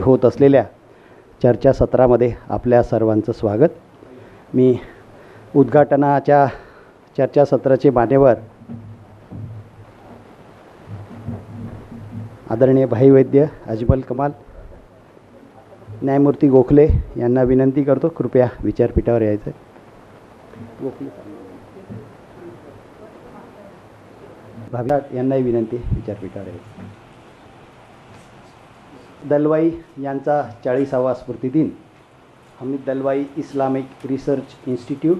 होत असलेल्या चर्चासत्रामध्ये आपल्या सर्वांचं स्वागत. मी उद्घाटनाच्या चर्चासत्राचे मान्यवर आदरणीय भाईवैद्य अजमल कमाल, न्यायमूर्ती गोखले यांना विनंती करतो कृपया विचारपीठावर यायचं. भाभी यांनाही विनंती विचारपीठावर यायचं. दलवाई यांचा 40वा स्मृतिदिन Hamid Dalwai Islamic research institute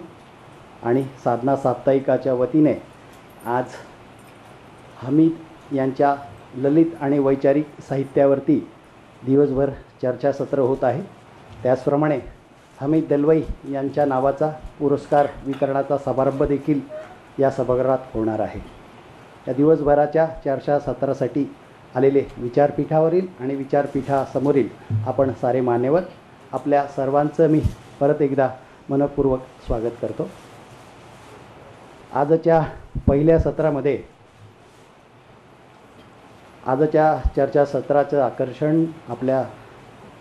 आणि साधना साप्ताहिकाच्या वतीने आज हमीद यांच्या ललित आणि वैचारिक साहित्यावरती दिवसभर चर्चासत्र होत आहे. त्याचप्रमाणे हमीद दलवाई यांच्या नावाचा पुरस्कार वितरणाचा समारंभ देखील या सभागृहात होणार आहे. या दिवसभराच्या चर्चासत्रासाठी आलेले विचारपीठावरील आणि विचारपीठासमोरील आपण सारे मान्यवर, आपल्या सर्वांचं मी परत एकदा मनपूर्वक स्वागत करतो. आजच्या पहिल्या सत्रामध्ये आजच्या चर्चासत्राचं आकर्षण आपल्या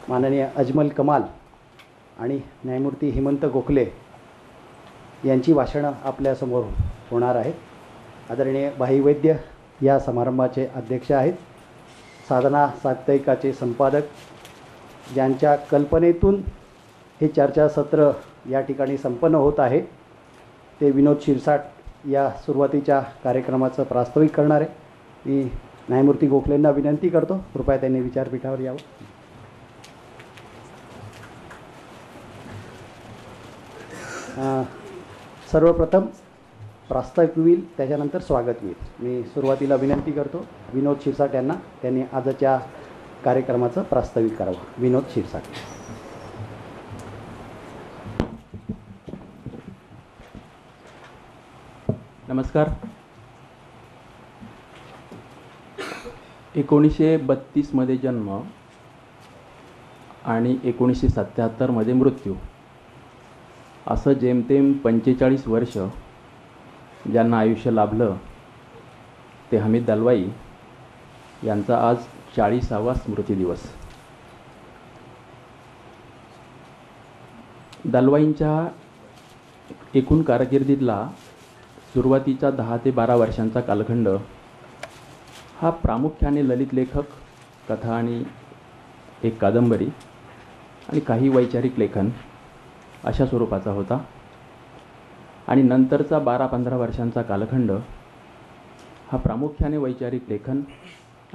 माननीय अजमल कमाल आणि न्यायमूर्ती हेमंत गोखले यांची भाषणं आपल्यासमोर होणार आहेत. आदरणीय भाईवैद्य या समारंभाचे अध्यक्ष आहेत. साधना साप्ताहिकाचे संपादक, ज्यांच्या कल्पनेतून हे चर्चासत्र या ठिकाणी संपन्न होत आहे, ते विनोद शिरसाट या सुरुवातीच्या कार्यक्रमाचं प्रास्ताविक करणार आहे. मी न्यायमूर्ती गोखलेंना विनंती करतो कृपया त्यांनी विचारपीठावर यावं. सर्वप्रथम प्रास्ताविक होईल, त्याच्यानंतर स्वागत होईल. मी सुरुवातीला विनंती करतो विनोद शिरसाट यांना, त्यांनी आजच्या कार्यक्रमाचं प्रास्ताविक करावं. विनोद शिरसाट. नमस्कार. 1932 जन्म आणि 1977 मृत्यू, असं जेमतेम 45 वर्ष ज्यांना आयुष्य लाभलं ते हमीद दलवाई यांचा आज 40वा स्मृतिदिवस. दलवाईंच्या एकूण कारकिर्दीतला सुरुवातीचा 10 ते 12 वर्षांचा कालखंड हा प्रामुख्याने ललित लेखक, कथा आणि एक कादंबरी आणि काही वैचारिक लेखन अशा स्वरूपाचा होता. आणि नंतरचा 12-15 वर्षांचा कालखंड हा प्रामुख्याने वैचारिक लेखन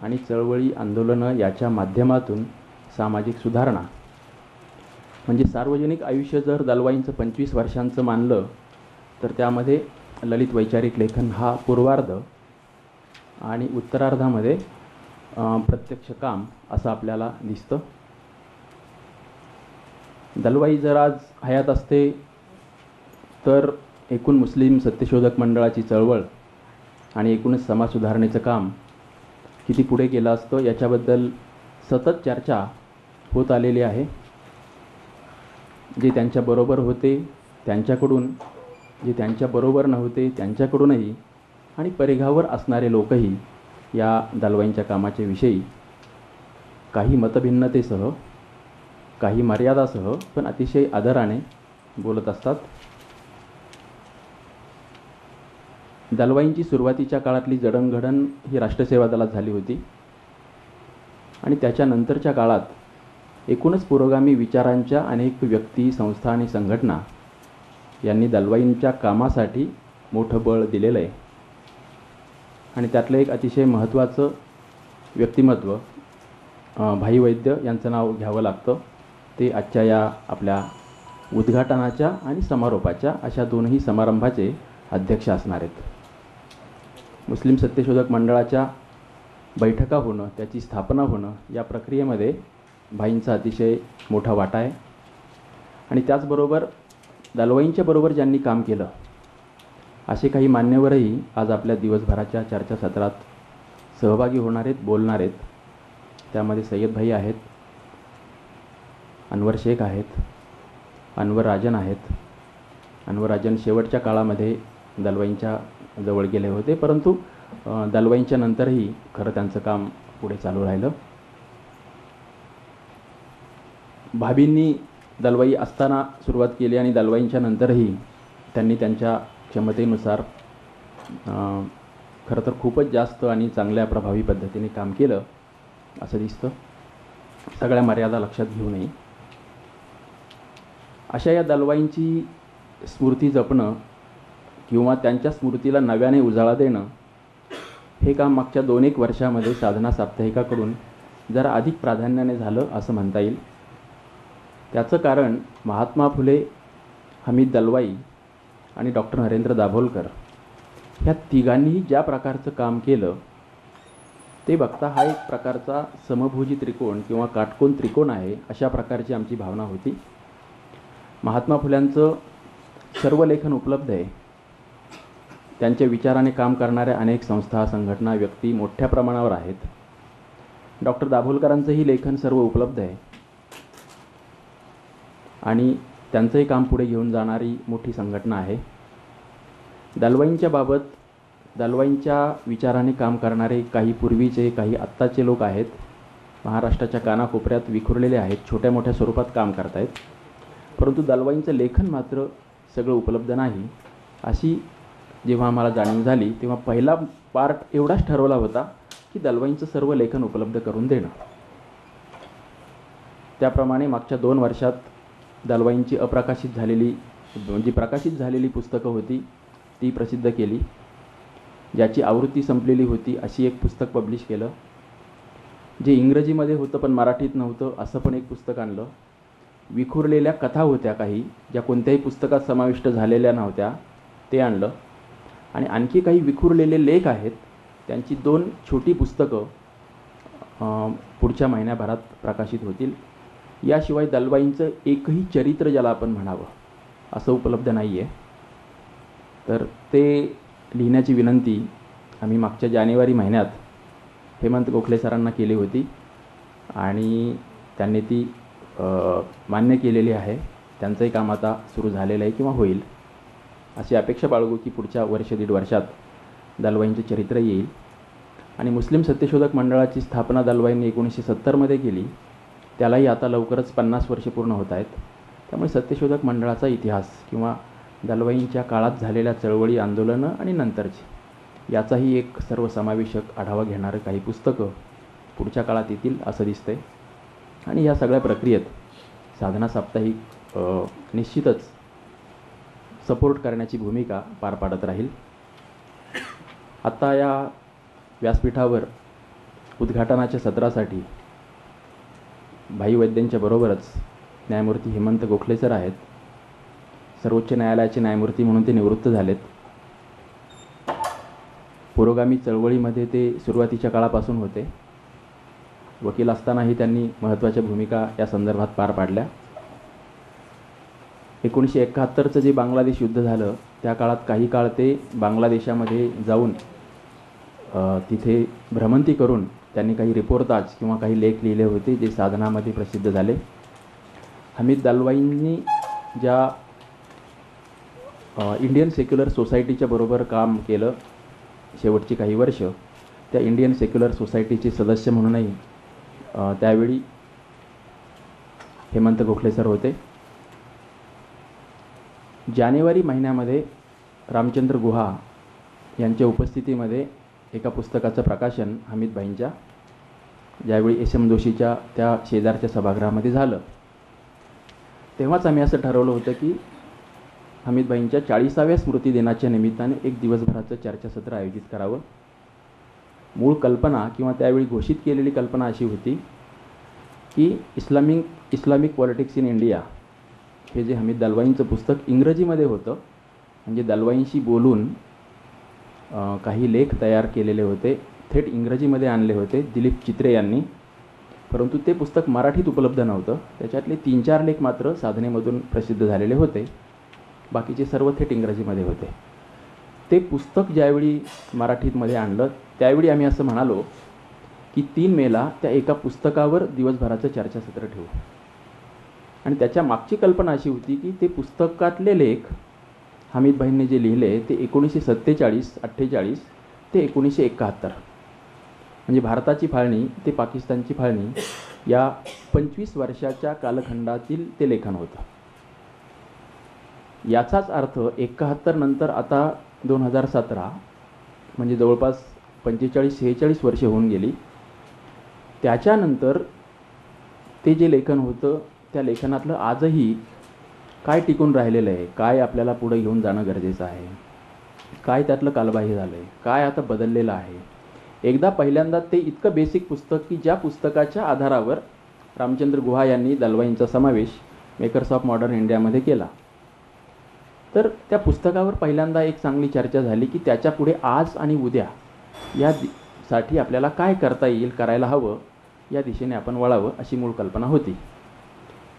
आणि चळवळी, आंदोलनं याच्या माध्यमातून सामाजिक सुधारणा, म्हणजे सार्वजनिक आयुष्य जर दलवाईंचं 25 वर्षांचं मानलं तर त्यामध्ये ललित वैचारिक लेखन हा पूर्वार्ध आणि उत्तरार्धामध्ये प्रत्यक्ष काम असं आपल्याला दिसतं. दलवाई जर आज हयात असते तर एकूण मुस्लिम सत्यशोधक मंडळाची चळवळ आणि एकूणच समाज सुधारणेचं काम किती पुढे गेलं असतं याच्याबद्दल सतत चर्चा होत आलेली आहे. जे त्यांच्याबरोबर होते त्यांच्याकडून, जे त्यांच्याबरोबर नव्हते त्यांच्याकडूनही, आणि परिघावर असणारे लोकही या दलवाईंच्या कामाच्या विषयी काही मतभिन्नतेसह, काही मर्यादासह पण अतिशय आदराने बोलत असतात. दलवाईंची सुरुवातीच्या काळातली जडणघडण ही राष्ट्रसेवा दलात झाली होती आणि त्याच्यानंतरच्या काळात एकूणच पुरोगामी विचारांच्या अनेक व्यक्ती, संस्था आणि संघटना यांनी दलवाईंच्या कामासाठी मोठं बळ दिलेलं आहे. आणि त्यातलं एक अतिशय महत्त्वाचं व्यक्तिमत्व भाईवैद्य यांचं नाव घ्यावं लागतं. ते आजच्या या आपल्या उद्घाटनाच्या आणि समारोपाच्या अशा दोनही समारंभाचे अध्यक्ष असणार आहेत. मुस्लिम सत्यशोधक मंडळाच्या बैठका होणं, त्याची स्थापना होणं या प्रक्रियेमध्ये भाईंचा अतिशय मोठा वाटा आहे. आणि त्याचबरोबर दलवाईंच्या बरोबर ज्यांनी काम केलं असे काही मान्यवरही आज आपल्या दिवसभराच्या चर्चासत्रात सहभागी होणार आहेत, बोलणार आहेत. त्यामध्ये सय्यद भाई आहेत, अनवर शेख आहेत, अनवर राजन आहेत. अनवर राजन शेवटच्या काळामध्ये दलवाईंच्या जवळ गेले होते, परंतु दलवाईंच्या नंतरही खरं त्यांचं काम पुढे चालू राहिलं. भाभींनी दलवाई असताना सुरुवात केली आणि दलवाईंच्या नंतरही त्यांनी त्यांच्या क्षमतेनुसार खरं तर खूपच जास्त आणि चांगल्या प्रभावी पद्धतीने काम केलं असं दिसतं, सगळ्या मर्यादा लक्षात घेऊनही. अशा या दलवाईंची स्मृती जपणं किंवा त्यांच्या स्मृतीला नव्याने उजाळा देणं हे काम मागच्या 2-1 वर्षामध्ये साधना साप्ताहिकाकडून जरा अधिक प्राधान्याने झालं असं म्हणता येईल. त्याचं कारण महात्मा फुले, हमीद दलवाई आणि डॉक्टर नरेंद्र दाभोलकर ह्या तिघांनीही ज्या प्रकारचं काम केलं ते बघता हा एक प्रकारचा समभुजी त्रिकोण किंवा काटकोन त्रिकोण आहे अशा प्रकारची आमची भावना होती. महात्मा फुल्यांचं सर्व लेखन उपलब्ध आहे. त्यांच्या विचाराने काम करणाऱ्या अनेक संस्था, संघटना, व्यक्ती मोठ्या प्रमाणावर आहेत. डॉक्टर दाभोलकरांचंही लेखन सर्व उपलब्ध आहे आणि त्यांचंही काम पुढे घेऊन जाणारी मोठी संघटना आहे. दलवाईंच्या बाबत दलवाईंच्या विचाराने काम करणारे काही पूर्वीचे, काही आत्ताचे लोक आहेत. महाराष्ट्राच्या कानाकोपऱ्यात विखुरलेले आहेत, छोट्या मोठ्या स्वरूपात काम करत आहेत. परंतु दलवाईंचं लेखन मात्र सगळं उपलब्ध नाही अशी जेव्हा आम्हाला जाणीव झाली तेव्हा पहिला पार्ट एवढाच ठरवला होता की दलवाईंचं सर्व लेखन उपलब्ध करून देणं. त्याप्रमाणे मागच्या 2 वर्षात दलवाईंची अप्रकाशित झालेली जी प्रकाशित झालेली पुस्तकं होती ती प्रसिद्ध केली. ज्याची आवृत्ती संपलेली होती अशी एक पुस्तक पब्लिश केलं. जे इंग्रजीमध्ये होतं पण मराठीत नव्हतं असं पण एक पुस्तक आणलं. विखुरलेल्या कथा होत्या काही ज्या कोणत्याही पुस्तकात समाविष्ट झालेल्या नव्हत्या ते आणलं. आणि आणखी काही विखुरलेले लेख आहेत त्यांची 2 छोटी पुस्तकं पुढच्या महिन्याभरात प्रकाशित होतील. याशिवाय दलवाईंचं एकही चरित्र ज्याला आपण म्हणावं असं उपलब्ध नाही आहे. तर ते लिहिण्याची विनंती आम्ही मागच्या जानेवारी महिन्यात हेमंत गोखले सरांना केली होती आणि त्यांनी ती मान्य केलेली आहे. त्यांचंही काम आता सुरू झालेलं आहे किंवा होईल अशी अपेक्षा बाळगू की पुढच्या 1-1.5 वर्षात दलवाईंचे चरित्र येईल. आणि मुस्लिम सत्यशोधक मंडळाची स्थापना दलवाईंनी 1970मध्ये केली. त्यालाही आता लवकरच 50 वर्षे पूर्ण होत आहेत. त्यामुळे सत्यशोधक मंडळाचा इतिहास किंवा दलवाईंच्या काळात झालेल्या चळवळी, आंदोलनं आणि नंतरची याचाही एक सर्वसमावेशक आढावा घेणारं काही पुस्तकं पुढच्या काळात येतील असं दिसतंय. आणि या सगळ्या प्रक्रियेत साधना साप्ताहिक निश्चितच सपोर्ट करण्याची भूमिका पार पाडत राहील. आता या व्यासपीठावर उद्घाटनाच्या सत्रासाठी भाई वैद्यांच्या बरोबरच न्यायमूर्ती हेमंत गोखले सर आहेत. सर्वोच्च न्यायालयाचे न्यायमूर्ती म्हणून ते निवृत्त झालेत. पुरोगामी चळवळीमध्ये ते सुरुवातीच्या काळापासून होते. वकील असतानाही त्यांनी महत्त्वाच्या भूमिका या संदर्भात पार पाडल्या. 1971चं जे बांगलादेश युद्ध झालं त्या काळात काही काळ ते बांगलादेशामध्ये जाऊन तिथे भ्रमंती करून त्यांनी काही रिपोर्टाज किंवा काही लेख लिहिले होते जे साधनामध्ये प्रसिद्ध झाले. हमीद दलवाईंनी ज्या इंडियन सेक्युलर सोसायटीच्या बरोबर काम केलं शेवटची काही वर्ष, त्या इंडियन सेक्युलर सोसायटीचे सदस्य म्हणूनही त्यावेळी हेमंत गोखले सर होते. जानेवारी महिन्यामध्ये रामचंद्र गुहा यांच्या उपस्थितीमध्ये एका पुस्तकाचं प्रकाशन हमीदभाईंच्या ज्यावेळी एस.एम. जोशीच्या त्या शेजारच्या सभागृहामध्ये झालं तेव्हाच आम्ही असं ठरवलं होतं की हमीदभाईंच्या 40व्या स्मृती दिनाच्या निमित्ताने एक दिवसभराचं चर्चासत्र आयोजित करावं. मूळ कल्पना किंवा त्यावेळी घोषित केलेली कल्पना अशी होती की इस्लामिक पॉलिटिक्स इन इंडिया हे जे हमीद दलवाईंचं पुस्तक इंग्रजीमध्ये होतं, म्हणजे दलवाईंशी बोलून काही लेख तयार केलेले होते, थेट इंग्रजीमध्ये आणले होते दिलीप चित्रे यांनी. परंतु ते पुस्तक मराठीत उपलब्ध नव्हतं. त्याच्यातले 3-4 लेख मात्र साधनेमधून प्रसिद्ध झालेले होते, बाकीचे सर्व थेट इंग्रजीमध्ये होते. ते पुस्तक ज्यावेळी मराठीमध्ये आणलं त्यावेळी आम्ही असं म्हणालो की 3 मेला त्या एका पुस्तकावर दिवसभराचं चर्चासत्र ठेवू. आणि त्याच्या मागची कल्पना अशी होती की ते पुस्तकातले लेख हमीदभाईंनी जे लिहिले ते 1947, 48 ते 1971 म्हणजे भारताची फाळणी ते पाकिस्तानची फाळणी या 25 वर्षाच्या कालखंडातील ते लेखन होतं. याचाच अर्थ 71 नंतर आता 2017 म्हणजे जवळपास 45-46 वर्षे होऊन गेली. त्याच्यानंतर ते जे लेखन होतं त्या लेखनातलं आजही काय टिकून राहिलेलं आहे, काय आपल्याला पुढे घेऊन जाणं गरजेचं आहे, काय त्यातलं कालबाह्य झालं आहे, काय आता बदललेलं आहे. एकदा पहिल्यांदा ते इतकं बेसिक पुस्तक की ज्या पुस्तकाच्या आधारावर रामचंद्र गुहा यांनी दलवाईंचा समावेश मेकर्स ऑफ मॉडर्न इंडियामध्ये केला. तर त्या पुस्तकावर पहिल्यांदा एक चांगली चर्चा झाली की त्याच्या पुढे आज आणि उद्या या साठी आपल्याला काय करता येईल, करायला हवं, या दिशेने आपण वळावं अशी मूळ कल्पना होती.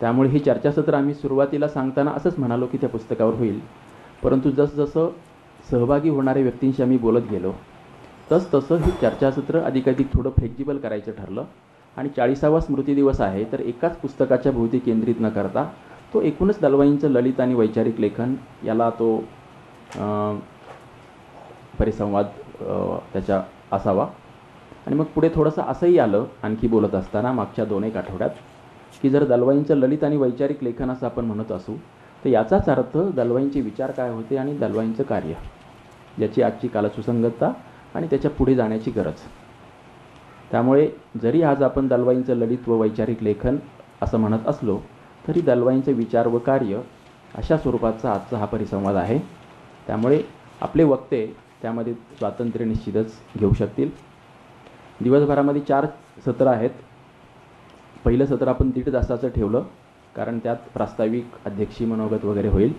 त्यामुळे हे चर्चासत्र आम्ही सुरुवातीला सांगताना असंच म्हणालो की त्या पुस्तकावर होईल. परंतु जसजसं सहभागी होणाऱ्या व्यक्तींशी आम्ही बोलत गेलो तसतसं हे चर्चासत्र अधिकाधिक थोडं फ्लेक्झिबल करायचं ठरलं आणि 40वा स्मृतिदिवस आहे तर एकाच पुस्तकाच्या भोवती केंद्रित न करता तो एकूणच दलवाईंचं ललित आणि वैचारिक लेखन याला तो परिसंवाद त्याच्या असावा. आणि मग पुढे थोडंसं असंही आलं आणखी बोलत असताना मागच्या 2-1 आठवड्यात की जर दलवाईंचं ललित आणि वैचारिक लेखन असं आपण म्हणत असू तर याचाच अर्थ दलवाईंचे विचार काय होते आणि दलवाईंचं कार्य याची आजची कालसुसंगतता आणि त्याच्या पुढे जाण्याची गरज. त्यामुळे जरी आज आपण दलवाईंचं ललित व वैचारिक लेखन असं म्हणत असलो तरी दलवाईंचे विचार व कार्य अशा स्वरूपाचा आजचा हा परिसंवाद आहे. त्यामुळे आपले वक्ते त्यामध्ये स्वातंत्र्य निश्चितच घेऊ शकतील. दिवसभरामध्ये 4 सत्र आहेत. पहिलं सत्र आपण 1.5 तासाचं ठेवलं कारण त्यात प्रास्ताविक, अध्यक्षी, मनोगत वगैरे होईल.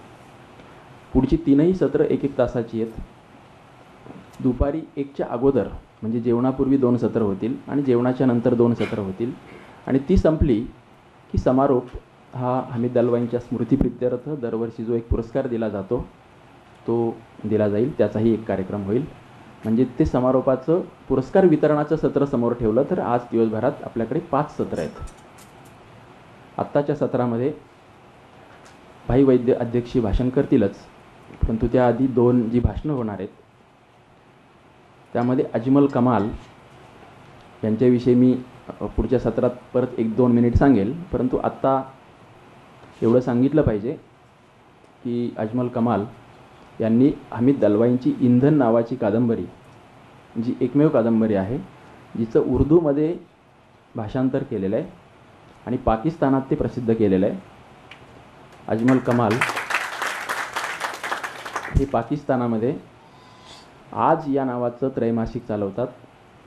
पुढची 3ही सत्र 1-1 तासाची आहेत. दुपारी 1च्या अगोदर म्हणजे जेवणापूर्वी 2 सत्र होतील आणि जेवणाच्या नंतर 2 सत्र होतील आणि ती संपली की समारोप हा हमीद दलवाईंच्या स्मृतिप्रित्यर्थ दरवर्षी जो एक पुरस्कार दिला जातो तो दिला जाईल, त्याचाही एक कार्यक्रम होईल. म्हणजे ते समारोपाचं पुरस्कार वितरणाचं सत्र समोर ठेवलं तर आज दिवसभरात आपल्याकडे 5 सत्र आहेत. आत्ताच्या सत्रामध्ये भाई वैद्य अध्यक्षी भाषण करतीलच, परंतु त्याआधी 2 जी भाषणं होणार आहेत त्यामध्ये अजमल कमाल यांच्याविषयी मी पुढच्या सत्रात परत 1-2 मिनिट सांगेल. परंतु आत्ता एवढं सांगितलं पाहिजे की अजमल कमाल यांनी हमीद दलवाईंची इंधन नावाची कादंबरी, जी एकमेव कादंबरी आहे जिचं उर्दूमध्ये भाषांतर केलेलं आहे आणि पाकिस्तानात ते प्रसिद्ध केलेलं आहे. अजमल कमाल हे पाकिस्तानामध्ये आज या नावाचं त्रैमासिक चालवतात,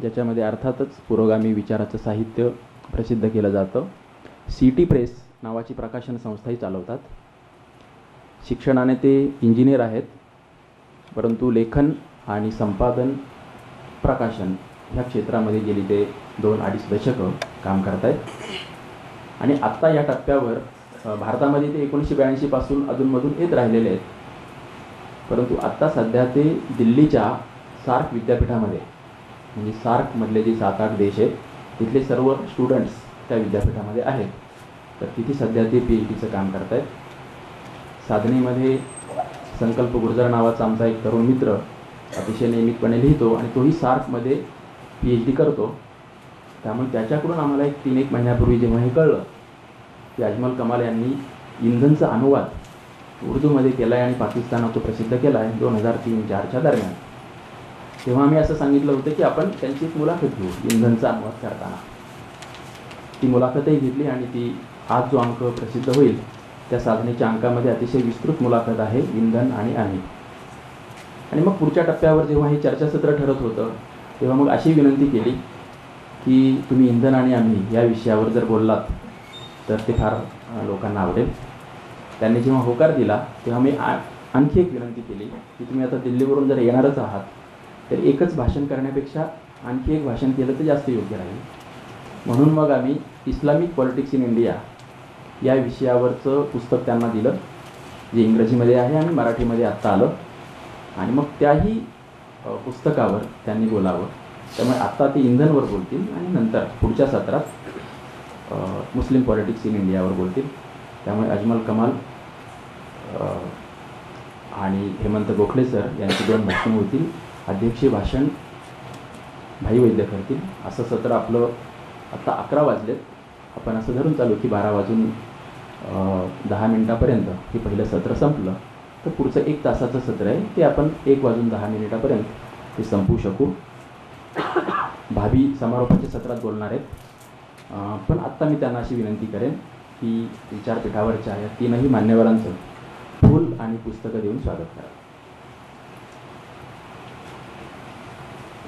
ज्याच्यामध्ये अर्थातच पुरोगामी विचाराचं साहित्य प्रसिद्ध केलं जातं. सिटी प्रेस नावाची प्रकाशन संस्थाही चालवतात. शिक्षणाने ते इंजिनियर आहेत, परंतु लेखन आणि संपादन, प्रकाशन ह्या क्षेत्रामध्ये गेली ते 2-2.5 दशकं काम करत आहेत. आणि आत्ता या टप्प्यावर भारतामध्ये ते 1982 पासून अधूनमधून येत राहिलेले आहेत. परंतु आत्ता सध्या ते दिल्लीच्या सार्क विद्यापीठामध्ये, म्हणजे सार्कमधले जे 7-8 देश आहेत तिथले सर्व स्टुडंट्स त्या विद्यापीठामध्ये आहेत, तर तिथे सध्या ते PhDचं काम करत आहेत. साधनेमध्ये संकल्प गुर्जर नावाचा आमचा एक तरुण मित्र अतिशय नियमितपणे लिहितो आणि तोही सार्कमध्ये PhD करतो. त्यामुळे त्याच्याकडून आम्हाला एक 3-1 महिन्यापूर्वी जेव्हा हे कळलं की अजमल कमाल यांनी इंधनचा अनुवाद उर्दूमध्ये केला आहे आणि पाकिस्तानात तो प्रसिद्ध केला आहे 2003-04च्या दरम्यान, तेव्हा आम्ही असं सांगितलं होतं की आपण त्यांची एक मुलाखत घेऊ इंधनचा अनुवाद करताना. ती मुलाखतही घेतली आणि ती आज जो अंक प्रसिद्ध होईल त्या साधनेच्या अंकामध्ये अतिशय विस्तृत मुलाखत आहे इंधन आणि आम्ही. आणि मग पुढच्या टप्प्यावर जेव्हा हे चर्चासत्र ठरत होतं तेव्हा मग अशी विनंती केली की तुम्ही इंधन आणि आम्ही या विषयावर जर बोललात तर ते फार लोकांना आवडेल. त्यांनी जेव्हा होकार दिला तेव्हा मी आणखी एक विनंती केली की तुम्ही आता दिल्लीवरून जर येणारच आहात तर एकच भाषण करण्यापेक्षा आणखी एक भाषण केलं तर जास्त योग्य राहील. म्हणून मग आम्ही इस्लामिक पॉलिटिक्स इन इंडिया या विषयावरचं पुस्तक त्यांना दिलं, जे इंग्रजीमध्ये आहे आणि मराठीमध्ये आत्ता आलं. आणि मग त्याही पुस्तकावर त्यांनी बोलावं. त्यामुळे आत्ता ते इंधनवर बोलतील आणि नंतर पुढच्या सत्रात मुस्लिम पॉलिटिक्स इन इंडियावर बोलतील. त्यामुळे अजमल कमाल आणि हेमंत गोखले सर यांची 2 भाषणं होतील. अध्यक्षीय भाषण भाई वैद्य करतील. असं सत्र आपलं आत्ता 11 वाजलेत. आपण असं धरून चालू की 12 वाजून 10 मिनिटापर्यंत हे पहिलं सत्र संपलं तर पुढचं 1 तासाचं सत्र आहे ते आपण 1 वाजून 10 मिनिटापर्यंत ते संपवू शकू. भावी समारोपाच्या सत्रात बोलणार आहेत. पण आत्ता मी त्यांना अशी विनंती करेन की विचारपीठावरच्या या 3ही मान्यवरांचं फूल आणि पुस्तकं देऊन स्वागत करा.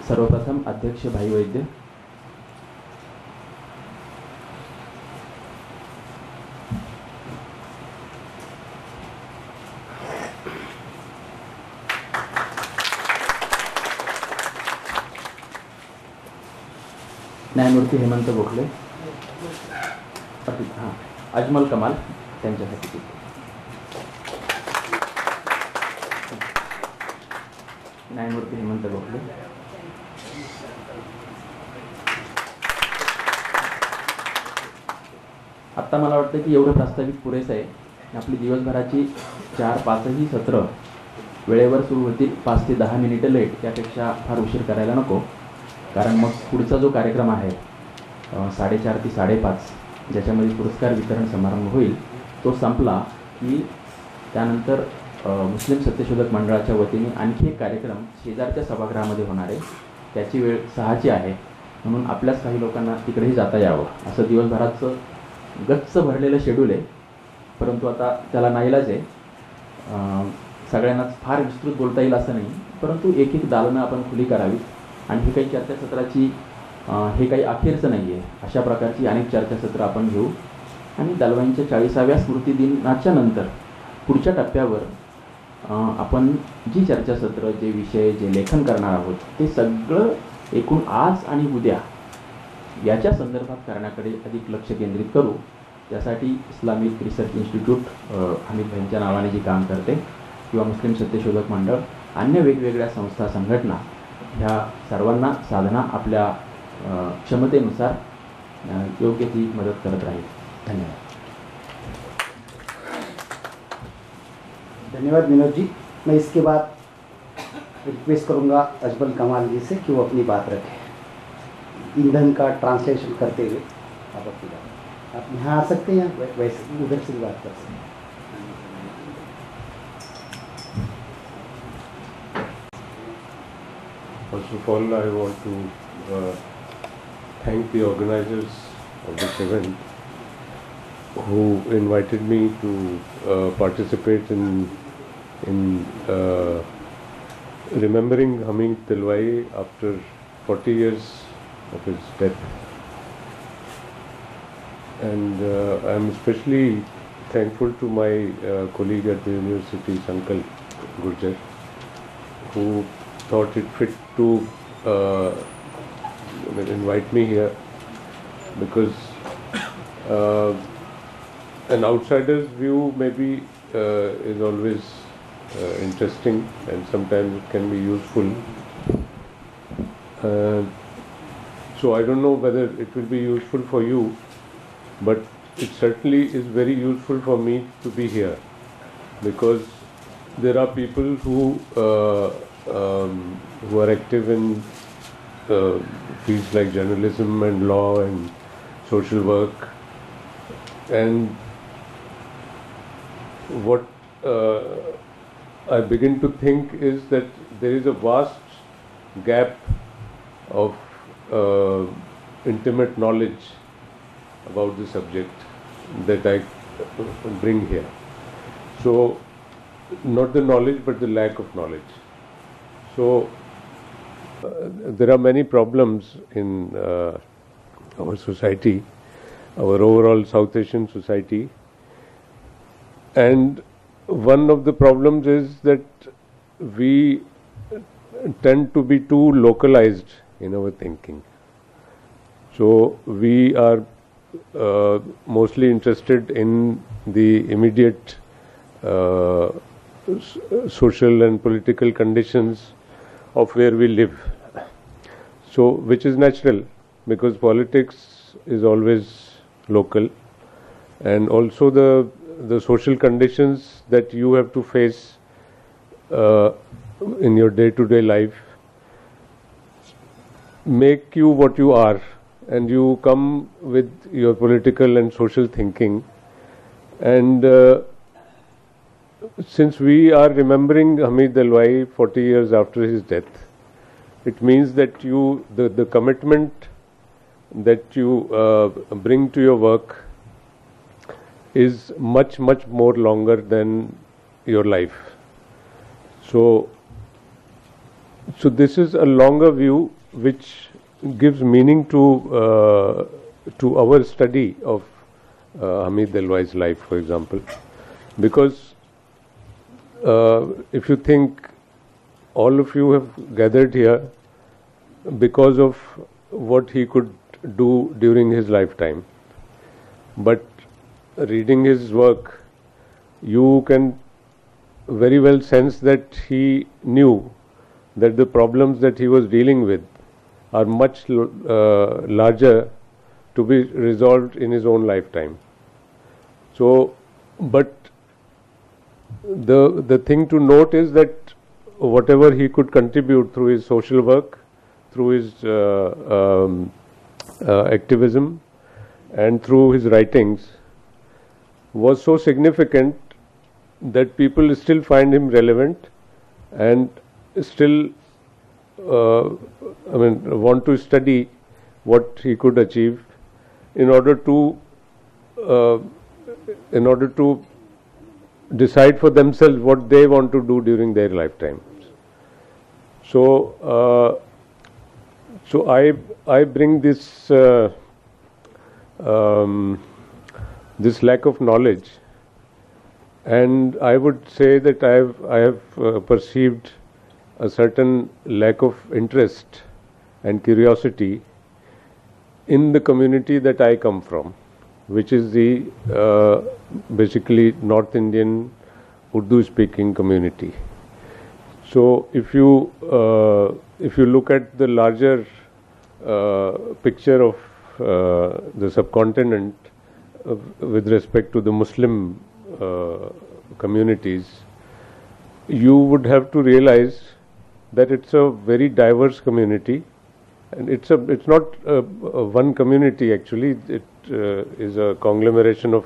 सर्वप्रथम अध्यक्ष भाई वैद्य. न्यायमूर्ती हेमंत गोखले. हां, अजमल कमाल त्यांच्यासाठी. न्यायमूर्ती हेमंत गोखले. आत्ता मला वाटतं की एवढं प्रास्ताविक पुरेसं आहे. आपली दिवसभराची 4-5ही सत्र वेळेवर सुरू होतील. 5 ते 10 मिनिटं लेट, त्यापेक्षा फार उशीर करायला नको. कारण मग पुढचा जो कार्यक्रम आहे 4:30 ते 5:30 ज्याच्यामध्ये पुरस्कार वितरण समारंभ होईल तो संपला की त्यानंतर मुस्लिम सत्यशोधक मंडळाच्या वतीने आणखी एक कार्यक्रम शेजारच्या सभागृहामध्ये होणार आहे. त्याची वेळ 6ची आहे. म्हणून आपल्याच काही लोकांना तिकडेही जाता यावं. असं दिवसभराचं गच्च भरलेलं शेड्यूल आहे. परंतु आता त्याला नाईलाज आहे. सगळ्यांनाच फार विस्तृत बोलता येईल असं नाही, परंतु एक एक दालनं आपण खुली करावी. आणि हे काही चर्चासत्राची हे काही अखेरचं नाही आहे. अशा प्रकारची अनेक चर्चासत्र आपण घेऊ. आणि दलवाईंच्या 40व्या स्मृतिदिनाच्या नंतर पुढच्या टप्प्यावर आपण जी चर्चासत्र, जे विषय, जे लेखन करणार आहोत ते सगळं एकूण आज आणि उद्या याच्या संदर्भात करण्याकडे अधिक लक्ष केंद्रित करू. त्यासाठी इस्लामिक रिसर्च इन्स्टिट्यूट हमीद भाईंच्या नावाने जी काम करते किंवा मुस्लिम सत्यशोधक मंडळ, अन्य वेगवेगळ्या संस्था, संघटना, ह्या सर्वांना साधना आपल्या क्षमतेनुसार योग्य ती मदत करत राहील. धन्यवाद. धन्यवाद विनोद जी. मैं इसके बाद रिक्वेस्ट करूंगा अजमल कमाल जी से कि वो अपनी बात रखें ईंधन का ट्रांसलेशन करते हुए. आप यहाँ आ सकते हैं या वैसे उधर से भी बात कर सकते हैं. First of all, I want to thank the organizers of this event who invited me to participate in remembering Hamid Dalwai after 40 years of his death. And I am especially thankful to my colleague at the university, Uncle Gurjar, who thought it fit to invite me here, because an outsider's view maybe is always interesting and sometimes it can be useful. So I don't know whether it will be useful for you, but it certainly is very useful for me to be here, because there are people who are active in fields like journalism and law and social work, and what I begin to think is that there is a vast gap of intimate knowledge about the subject that I bring here. So not the knowledge but the lack of knowledge. So there are many problems in our society, our overall South Asian society, and one of the problems is that we tend to be too localized in our thinking. So we are mostly interested in the immediate social and political conditions of where we live. So, which is natural, because politics is always local, and also the social conditions that you have to face in your day-to-day life make you what you are, and you come with your political and social thinking. And since we are remembering Hamid Dalwai 40 years after his death, it means that the commitment that you bring to your work is much more longer than your life. So this is a longer view which gives meaning to our study of Hamid Dalwai's life, for example, because if you think, all of you have gathered here because of what he could do during his lifetime, but reading his work, you can very well sense that he knew that the problems that he was dealing with are much larger to be resolved in his own lifetime. So, but the thing to note is that whatever he could contribute through his social work, through his activism, and through his writings was so significant that people still find him relevant and still want to study what he could achieve in order to decide for themselves what they want to do during their lifetimes. So I bring this this lack of knowledge, and I would say that I have perceived a certain lack of interest and curiosity in the community that I come from, which is the basically North Indian Urdu-speaking community. So if you look at the larger picture of the subcontinent with respect to the Muslim communities, you would have to realize that it's a very diverse community, and it's not one community actually. It is a conglomeration of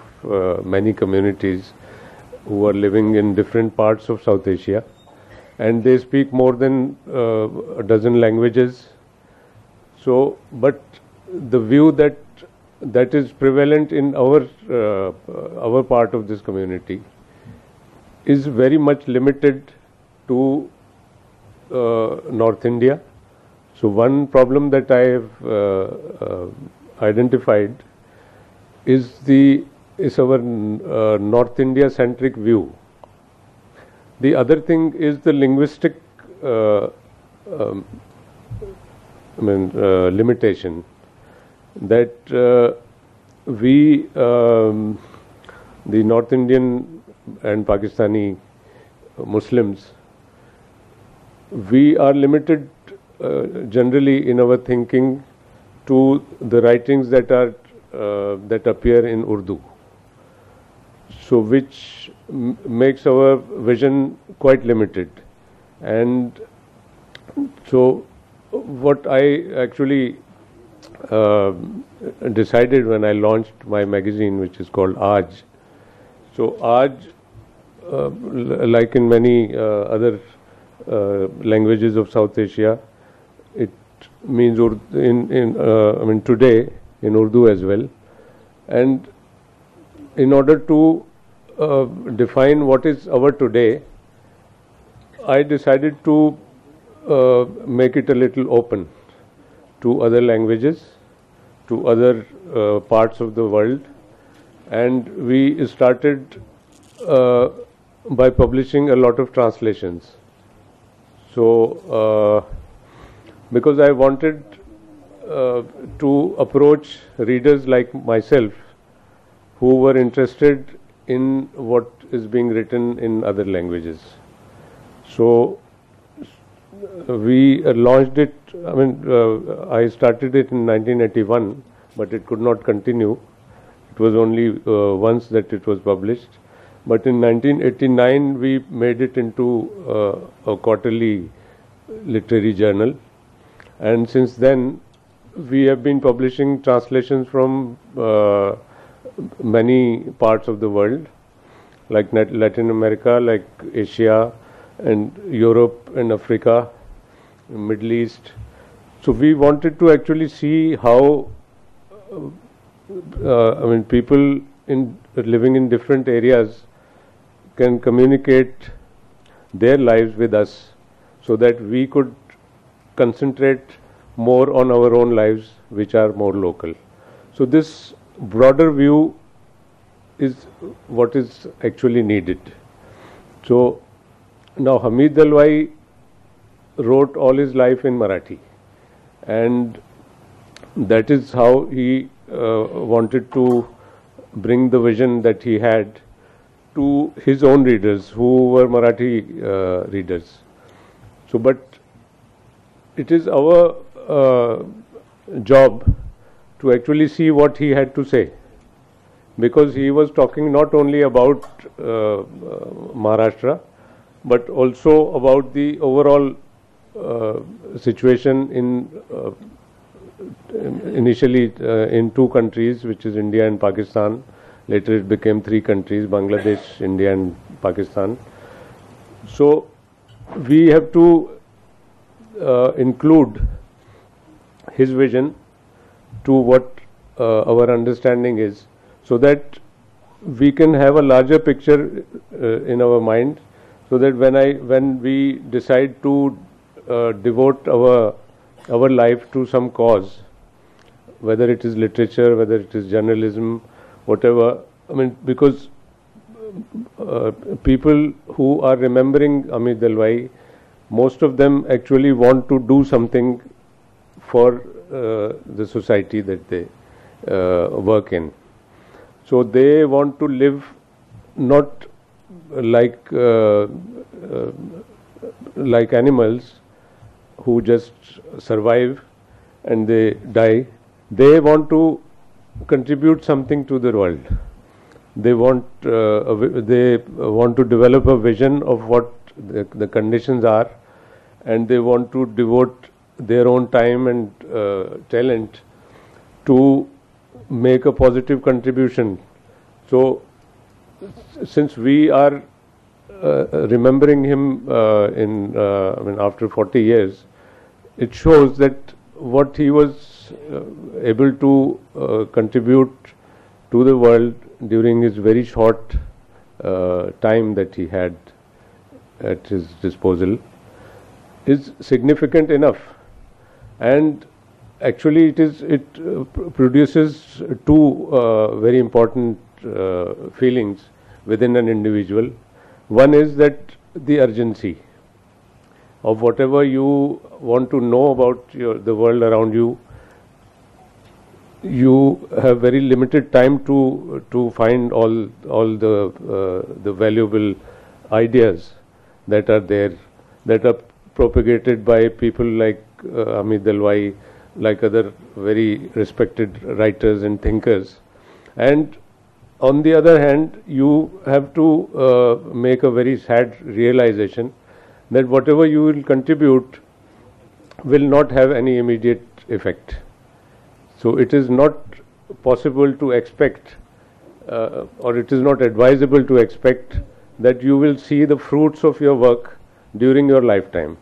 many communities who are living in different parts of South Asia, and they speak more than a dozen languages. So, but the view that is prevalent in our part of this community is very much limited to North India. So one problem that I have identified is our North India centric view. The other thing is the linguistic limitation that we, the North Indian and Pakistani Muslims, we are limited generally in our thinking to the writings that appear in Urdu. So which makes our vision quite limited. And so what I actually decided when I launched my magazine, which is called Aaj. So Aaj, like in many other languages of South Asia, it means today in Urdu as well. And in order to define what is our today, I decided to make it a little open to other languages, to other parts of the world, and we started by publishing a lot of translations. So because I wanted to approach readers like myself who were interested in what is being written in other languages. So we launched it, I started it in 1981, but it could not continue. It was only once that it was published. But in 1989, we made it into a quarterly literary journal. and since then we have been publishing translations from many parts of the world, like Latin America, like Asia, and Europe and Africa, Middle East. So we wanted to actually see how people living in different areas can communicate their lives with us, so that we could concentrate more on our own lives, which are more local. So this broader view is what is actually needed. So now Hamid Dalwai wrote all his life in Marathi, and that is how he wanted to bring the vision that he had to his own readers, who were Marathi readers. So, but it is our job to actually see what he had to say, because he was talking not only about Maharashtra, but also about the overall situation initially in two countries, which is India and Pakistan. Later it became three countries: Bangladesh, India and Pakistan. So we have to include his vision to what our understanding is, so that we can have a larger picture in our mind, so that when we decide to devote our life to some cause, whether it is literature, whether it is journalism, whatever, because people who are remembering Hamid Dalwai, most of them actually want to do something for the society that they work in. So they want to live not like animals who just survive and they die. They want to contribute something to the world. They want to develop a vision of what the conditions are, and they want to devote their own time and talent to make a positive contribution. So since we are remembering him after 40 years, it shows that what he was able to contribute to the world during his very short time that he had at his disposal is significant enough. And actually it produces two very important feelings within an individual. One is that the urgency of whatever you want to know about the world around you. You have very limited time to find all the valuable ideas that are there, that are propagated by people like Hamid Dalwai, like other very respected writers and thinkers. And on the other hand, you have to make a very sad realization that whatever you will contribute will not have any immediate effect. So it is not possible to expect, or it is not advisable to expect, that you will see the fruits of your work during your lifetime,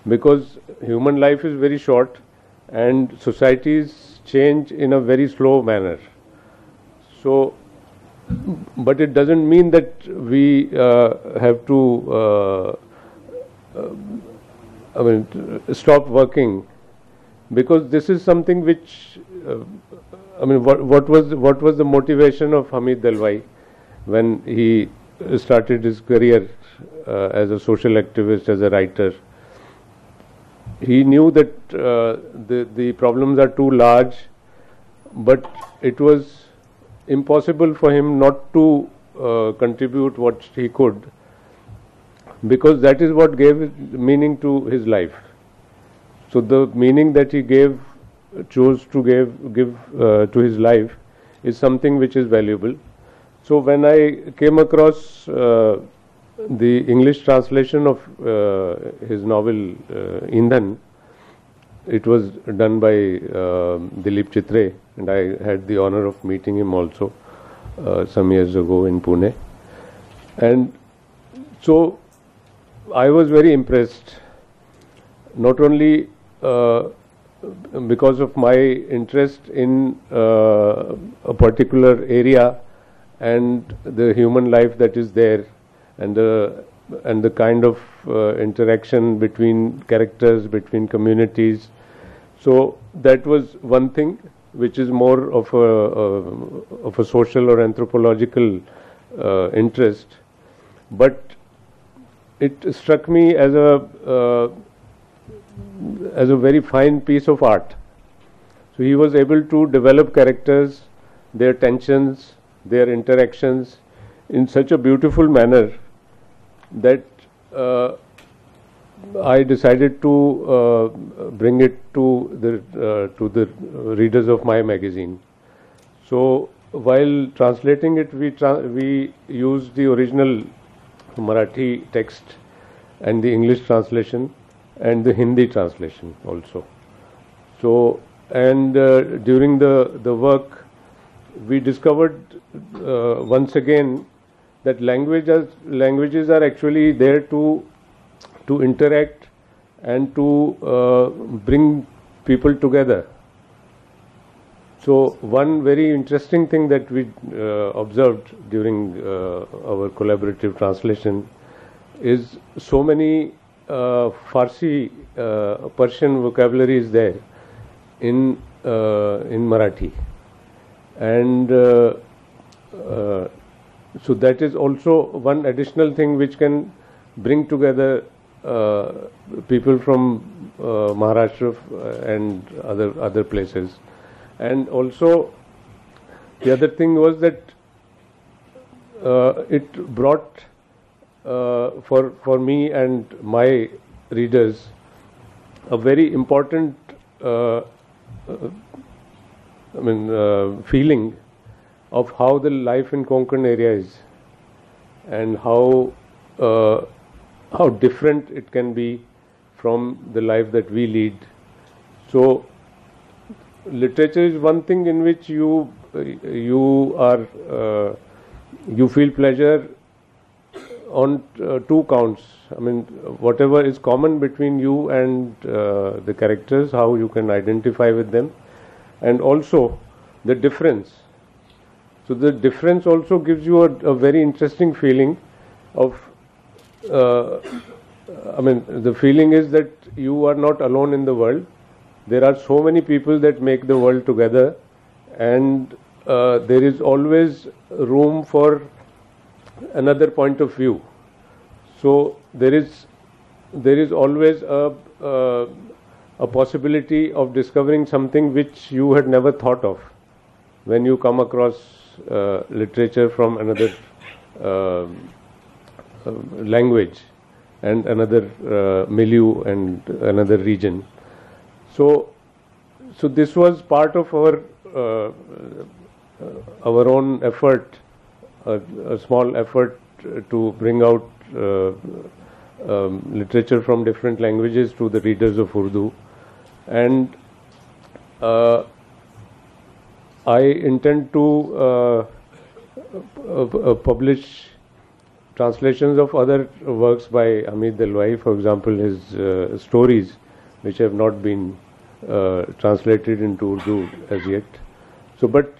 because human life is very short and societies change in a very slow manner. So, but it doesn't mean that we have to stop working, because this is something which what was the motivation of Hamid Dalwai when he started his career as a social activist, as a writer? He knew that the problems are too large, but it was impossible for him not to contribute what he could, because that is what gave meaning to his life. So the meaning that he chose to give to his life is something which is valuable. So when I came across the English translation of his novel Indhan, it was done by Dilip Chitre, and I had the honor of meeting him also some years ago in Pune. And so I was very impressed, not only because of my interest in a particular area and the human life that is there, and the kind of interaction between characters, between communities. So that was one thing, which is more of a social or anthropological interest. But it struck me as a very fine piece of art. So he was able to develop characters, their tensions, their interactions in such a beautiful manner that I decided to bring it to the readers of my magazine. So while translating it, we used the original Marathi text and the English translation and the Hindi translation also. So, and during the work, we discovered once again that languages are actually there to interact and to bring people together. So one very interesting thing that we observed during our collaborative translation is so many Farsi, Persian vocabulary is there in Marathi, and so that is also one additional thing which can bring together people from Maharashtra and other places. And also the other thing was that it brought for me and my readers a very important feeling of how the life in Konkan area is, and how different it can be from the life that we lead. So literature is one thing in which you feel pleasure on two counts. I mean, whatever is common between you and the characters, how you can identify with them, and also the difference. So the difference also gives you a very interesting feeling of, the feeling is that you are not alone in the world. There are so many people that make the world together, and there is always room for another point of view. So there is always a possibility of discovering something which you had never thought of when you come across literature from another language and another milieu and another region. So this was part of our own effort, a small effort to bring out literature from different languages to the readers of Urdu, and I intend to publish translations of other works by Hamid Dalwai, for example, his stories, which have not been translated into Urdu as yet. So, but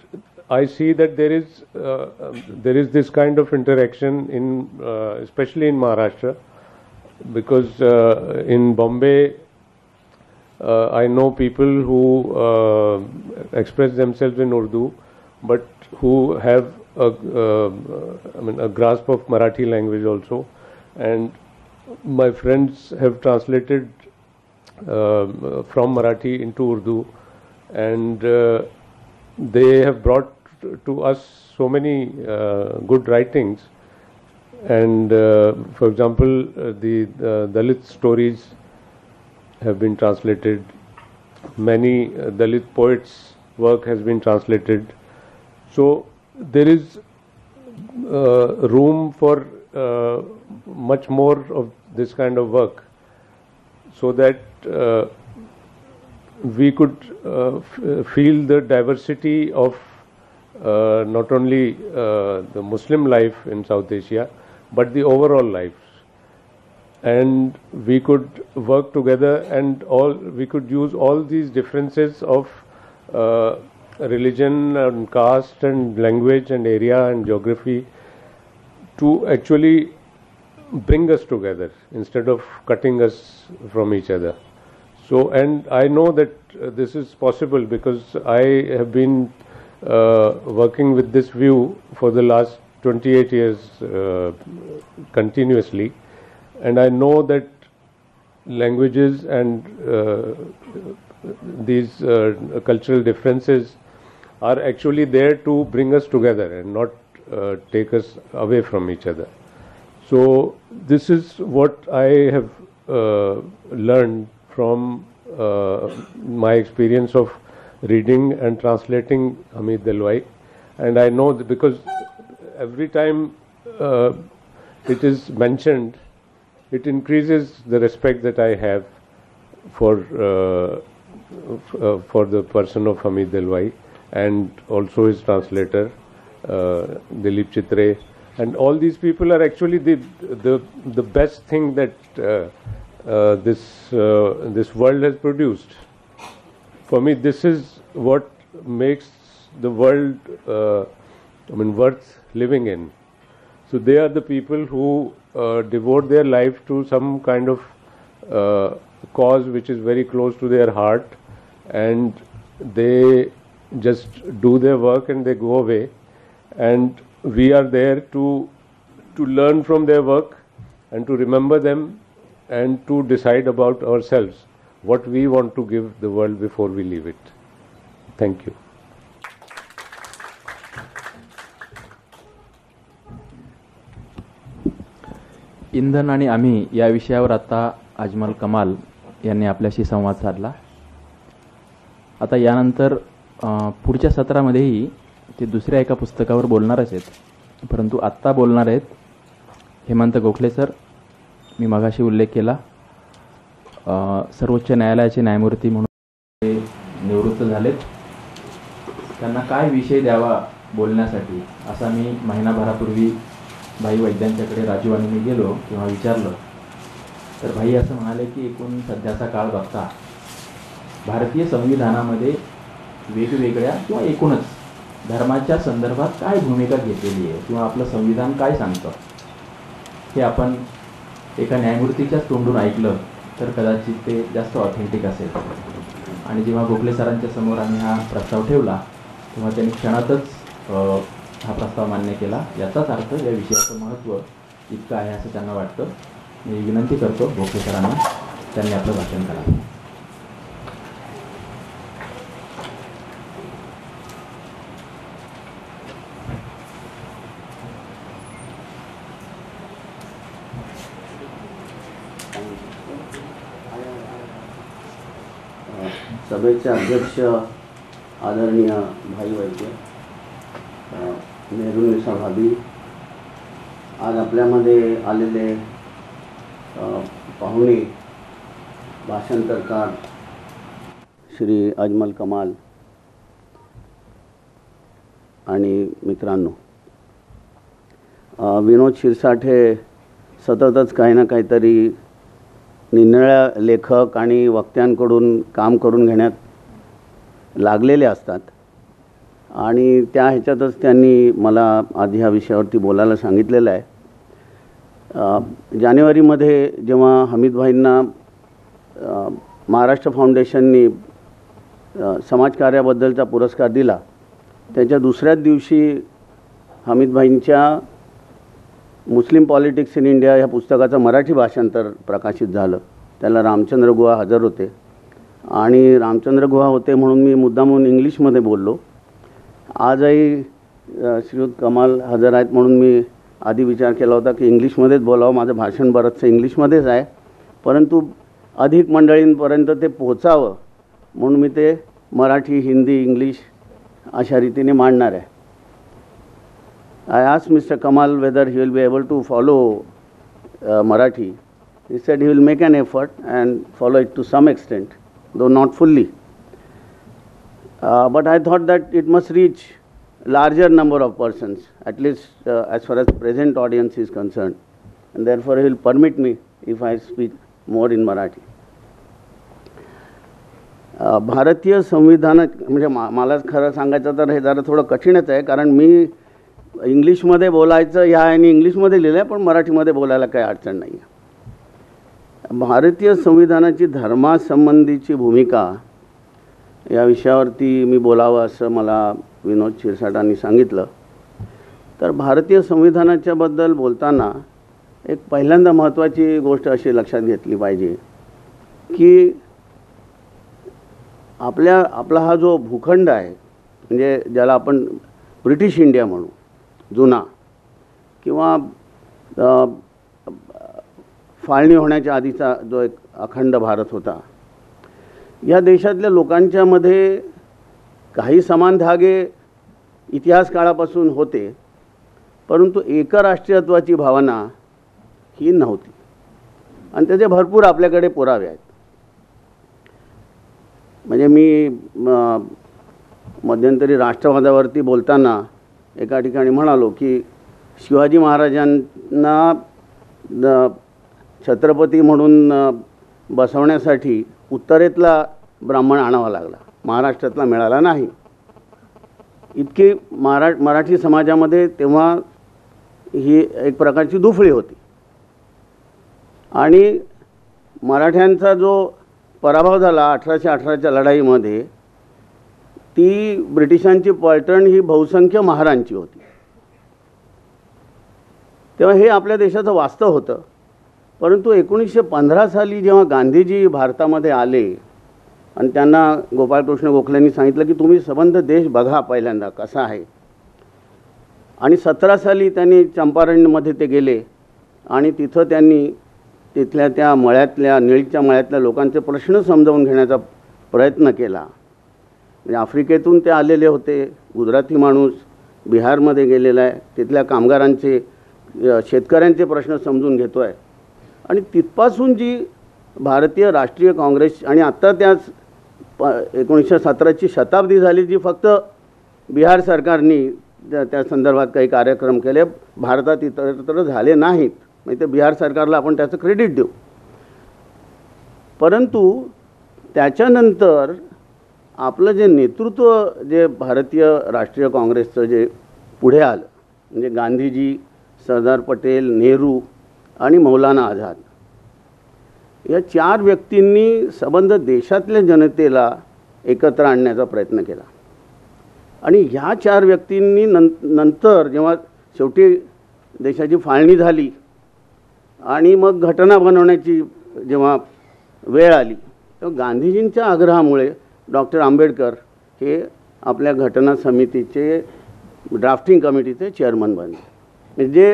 I see that there is this kind of interaction in, especially in Maharashtra, because in Bombay, I know people who express themselves in Urdu, but who have a grasp of Marathi language also, and my friends have translated from Marathi into Urdu, and they have brought to us so many good writings. And for example, the Dalit stories have been translated. Many Dalit poets' work has been translated. So there is room for much more of this kind of work, so that we could feel the diversity of not only the Muslim life in South Asia, but the overall life. And we could work together, and we could use all these differences of religion and caste and language and area and geography to actually bring us together instead of cutting us from each other. So, and I know that this is possible because I have been working with this view for the last 28 years continuously, and I know that languages and these cultural differences are actually there to bring us together and not take us away from each other. So this is what I have learned from my experience of reading and translating Hamid Dalwai, and I know that because every time it is mentioned, it increases the respect that I have for the person of Hamid Dalwai, and also his translator Dilip Chitre, and all these people are actually the best thing that this world has produced. For me, this is what makes the world worth living in. So they are the people who devote their life to some kind of cause which is very close to their heart, and they just do their work and they go away, and we are there to learn from their work and to remember them and to decide about ourselves what we want to give the world before we leave it. Thank you. इंधन आणि आम्ही या विषयावर आता अजमल कमाल यांनी आपल्याशी संवाद साधला. आता यानंतर पुढच्या सत्रामध्येही ते दुसऱ्या एका पुस्तकावर बोलणारच आहेत, परंतु आत्ता बोलणार आहेत हेमंत गोखले सर. मी मगाशी उल्लेख केला सर्वोच्च न्यायालयाचे न्यायमूर्ती म्हणून ते निवृत्त झालेत. त्यांना काय विषय द्यावा बोलण्यासाठी असा मी महिनाभरापूर्वी भाई वैद्यांच्याकडे राजू आणि मी गेलो किंवा विचारलं, तर भाई असं म्हणाले की एकूण सध्याचा काळ बघता भारतीय संविधानामध्ये वेगवेगळ्या किंवा एकूणच धर्माच्या संदर्भात काय भूमिका घेतलेली आहे किंवा आपलं संविधान काय सांगतं हे आपण एका न्यायमूर्तीच्याच तोंडून ऐकलं तर कदाचित ते जास्त ऑथेंटिक असेल. आणि जेव्हा गोखले सरांच्या समोर आम्ही हा प्रस्ताव ठेवला तेव्हा त्यांनी क्षणातच हा प्रस्ताव मान्य केला. याचाच अर्थ या विषयाचं महत्त्व इतकं आहे असं त्यांना वाटतं. मी विनंती करतो गोखले सरांना त्यांनी आपलं भाषण करावं. सभेचे अध्यक्ष आदरणीय भाई वैद्य, नेहरूनिसा भाभी, आज आपल्यामध्ये आलेले पाहुणे, भाषणकर्ता श्री अजमल कमाल आणि मित्रांनो, विनोद शिरसाठे सततच काही ना काहीतरी निरनिराळ्या लेखक आणि वक्त्यांकडून काम करून घेण्यात लागलेले असतात आणि त्या ह्याच्यातच त्यांनी मला आधी ह्या विषयावरती बोलायला सांगितलेलं आहे. जानेवारीमध्ये जेव्हा हमीद भाईंना महाराष्ट्र फाउंडेशननी समाजकार्याबद्दलचा पुरस्कार दिला, त्याच्या दुसऱ्याच दिवशी हमीद भाईंच्या मुस्लिम पॉलिटिक्स इन इंडिया ह्या पुस्तकाचं मराठी भाषांतर प्रकाशित झालं. त्याला रामचंद्र गुहा हजर होते आणि रामचंद्र गुहा होते म्हणून मी मुद्दामून इंग्लिशमध्ये बोललो. आजही श्रीयुत कमाल हजर आहेत म्हणून मी आधी विचार केला होता की इंग्लिशमध्येच बोलावं. माझं भाषण बरंचसं इंग्लिशमध्येच आहे, परंतु अधिक मंडळींपर्यंत ते पोहोचावं म्हणून मी ते मराठी, हिंदी, इंग्लिश अशा रीतीने मांडणार आहे. I asked Mr. Kamal whether he will be able to follow Marathi. He said he will make an effort and follow it to some extent, though not fully. But I thought that it must reach larger number of persons, at least as far as present audience is concerned, and therefore he will permit me if I speak more in Marathi. भारतीय संविधान म्हणजे मला खरं सांगायचं तर हे जरा थोडं कठीणच आहे, कारण मी इंग्लिशमध्ये बोलायचं ह्या आणि इंग्लिशमध्ये लिहिलं आहे, पण मराठीमध्ये बोलायला काही अडचण नाही आहे. भारतीय संविधानाची धर्मासंबंधीची भूमिका या विषयावरती मी बोलावं असं मला विनोद शिरसाटांनी सांगितलं. तर भारतीय संविधानाच्याबद्दल बोलताना एक पहिल्यांदा महत्त्वाची गोष्ट अशी लक्षात घेतली पाहिजे की आपला हा जो भूखंड आहे, म्हणजे ज्याला आपण ब्रिटिश इंडिया म्हणू, जुना किंवा फाळणी होण्याच्या आधीचा जो एक अखंड भारत होता, या देशातल्या लोकांच्यामध्ये काही समान धागे इतिहास काळापासून होते, परंतु एकराष्ट्रीयत्वाची भावना ही नव्हती आणि त्याचे भरपूर आपल्याकडे पुरावे आहेत. म्हणजे मी मध्यंतरी राष्ट्रवादावरती बोलताना एका ठिकाणी म्हणालो की शिवाजी महाराजांना छत्रपती म्हणून बसवण्यासाठी उत्तरेतला ब्राह्मण आणावा लागला, महाराष्ट्रातला मिळाला नाही. इतकी मराठी समाजामध्ये तेव्हा ही एक प्रकारची दुफळी होती आणि मराठ्यांचा जो पराभव झाला 1818च्या लढाईमध्ये, ती ब्रिटिशांची पलटण ही बहुसंख्य महारांची होती. तेव्हा हे आपल्या देशाचं वास्तव होतं. परंतु 1915 साली जेव्हा गांधीजी भारतामध्ये आले आणि त्यांना गोपाळकृष्ण गोखलेंनी सांगितलं की तुम्ही संबंध देश बघा पहिल्यांदा कसा आहे, आणि 17 साली त्यांनी चंपारणमध्ये ते गेले आणि तिथं त्यांनी तिथल्या त्या मळ्यातल्या निळीच्या मळ्यातल्या लोकांचे प्रश्न समजावून घेण्याचा प्रयत्न केला. म्हणजे आफ्रिकेतून ते आलेले होते, गुजराती माणूस बिहारमध्ये गेलेला आहे, तिथल्या कामगारांचे शेतकऱ्यांचे प्रश्न समजून घेतो आहे. आणि तिथपासून जी भारतीय राष्ट्रीय काँग्रेस आणि आत्ता त्याच 1917ची शताब्दी झाली, जी फक्त बिहार सरकारने त्या संदर्भात काही कार्यक्रम केले, भारतात इतरत्र झाले नाहीत. म्हणजे ते बिहार सरकारला आपण त्याचं क्रेडिट देऊ. परंतु त्याच्यानंतर आपलं जे नेतृत्व जे भारतीय राष्ट्रीय काँग्रेसचं जे पुढे आलं, म्हणजे गांधीजी, सरदार पटेल, नेहरू आणि मौलाना आझाद, या 4 व्यक्तींनी संबंध देशातल्या जनतेला एकत्र आणण्याचा प्रयत्न केला. आणि ह्या 4 व्यक्तींनी नंतर जेव्हा शेवटी देशाची फाळणी झाली आणि मग घटना बनवण्याची जेव्हा वेळ आली, तेव्हा गांधीजींच्या आग्रहामुळे डॉक्टर आंबेडकर हे आपल्या घटना समितीचे ड्राफ्टिंग कमिटीचे चेअरमन बनले. म्हणजे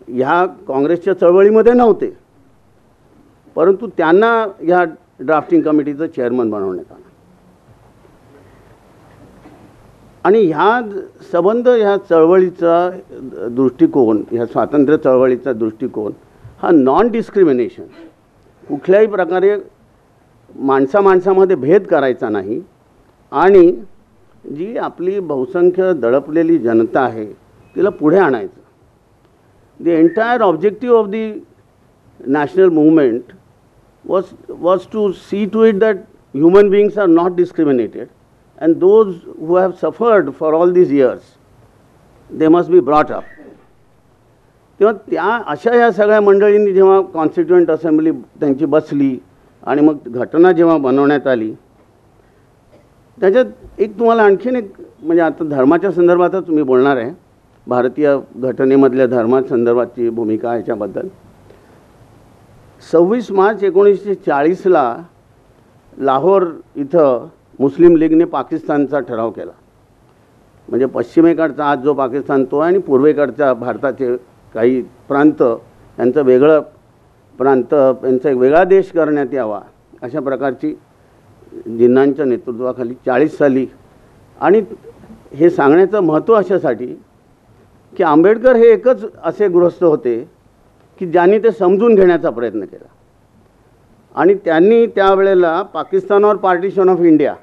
ह्या काँग्रेसच्या चळवळीमध्ये नव्हते, परंतु त्यांना ह्या ड्राफ्टिंग कमिटीचं चेअरमन बनवण्यात आलं. आणि ह्या संबंध, ह्या चळवळीचा दृष्टिकोन, ह्या स्वातंत्र्य चळवळीचा दृष्टिकोन हा नॉन डिस्क्रिमिनेशन, कुठल्याही प्रकारे माणसामध्ये भेद करायचा नाही आणि जी आपली बहुसंख्य दडपलेली जनता आहे तिला पुढे आणायचं. The entire objective of the national movement was to see to it that human beings are not discriminated and those who have suffered for all these years, they must be brought up. तेव्हा त्या अशा ह्या सगळ्या मंडळींनी जेव्हा constituent assembly त्यांची बसली आणि मग घटना जेव्हा बनवण्यात आली, त्याच्यात एक तुम्हाला आणखीन एक, म्हणजे आता धर्माच्या संदर्भातच मी बोलणार आहे, भारतीय घटनेमधल्या धर्मासंदर्भाची भूमिका ह्याच्याबद्दल. 26 मार्च 1940ला लाहोर इथं मुस्लिम लीगने पाकिस्तानचा ठराव केला. म्हणजे पश्चिमेकडचा आज जो पाकिस्तान तो आहे आणि पूर्वेकडच्या भारताचे काही प्रांत यांचं वेगळं प्रांत, यांचा एक वेगळा देश करण्यात यावा अशा प्रकारची जिन्नांच्या नेतृत्वाखाली 40 साली. आणि हे सांगण्याचं महत्त्व अशासाठी की आंबेडकर हे एकच असे गृहस्थ होते की ज्यांनी ते समजून घेण्याचा प्रयत्न केला आणि त्यांनी त्यावेळेला पाकिस्तानवर पार्टिशन ऑफ इंडिया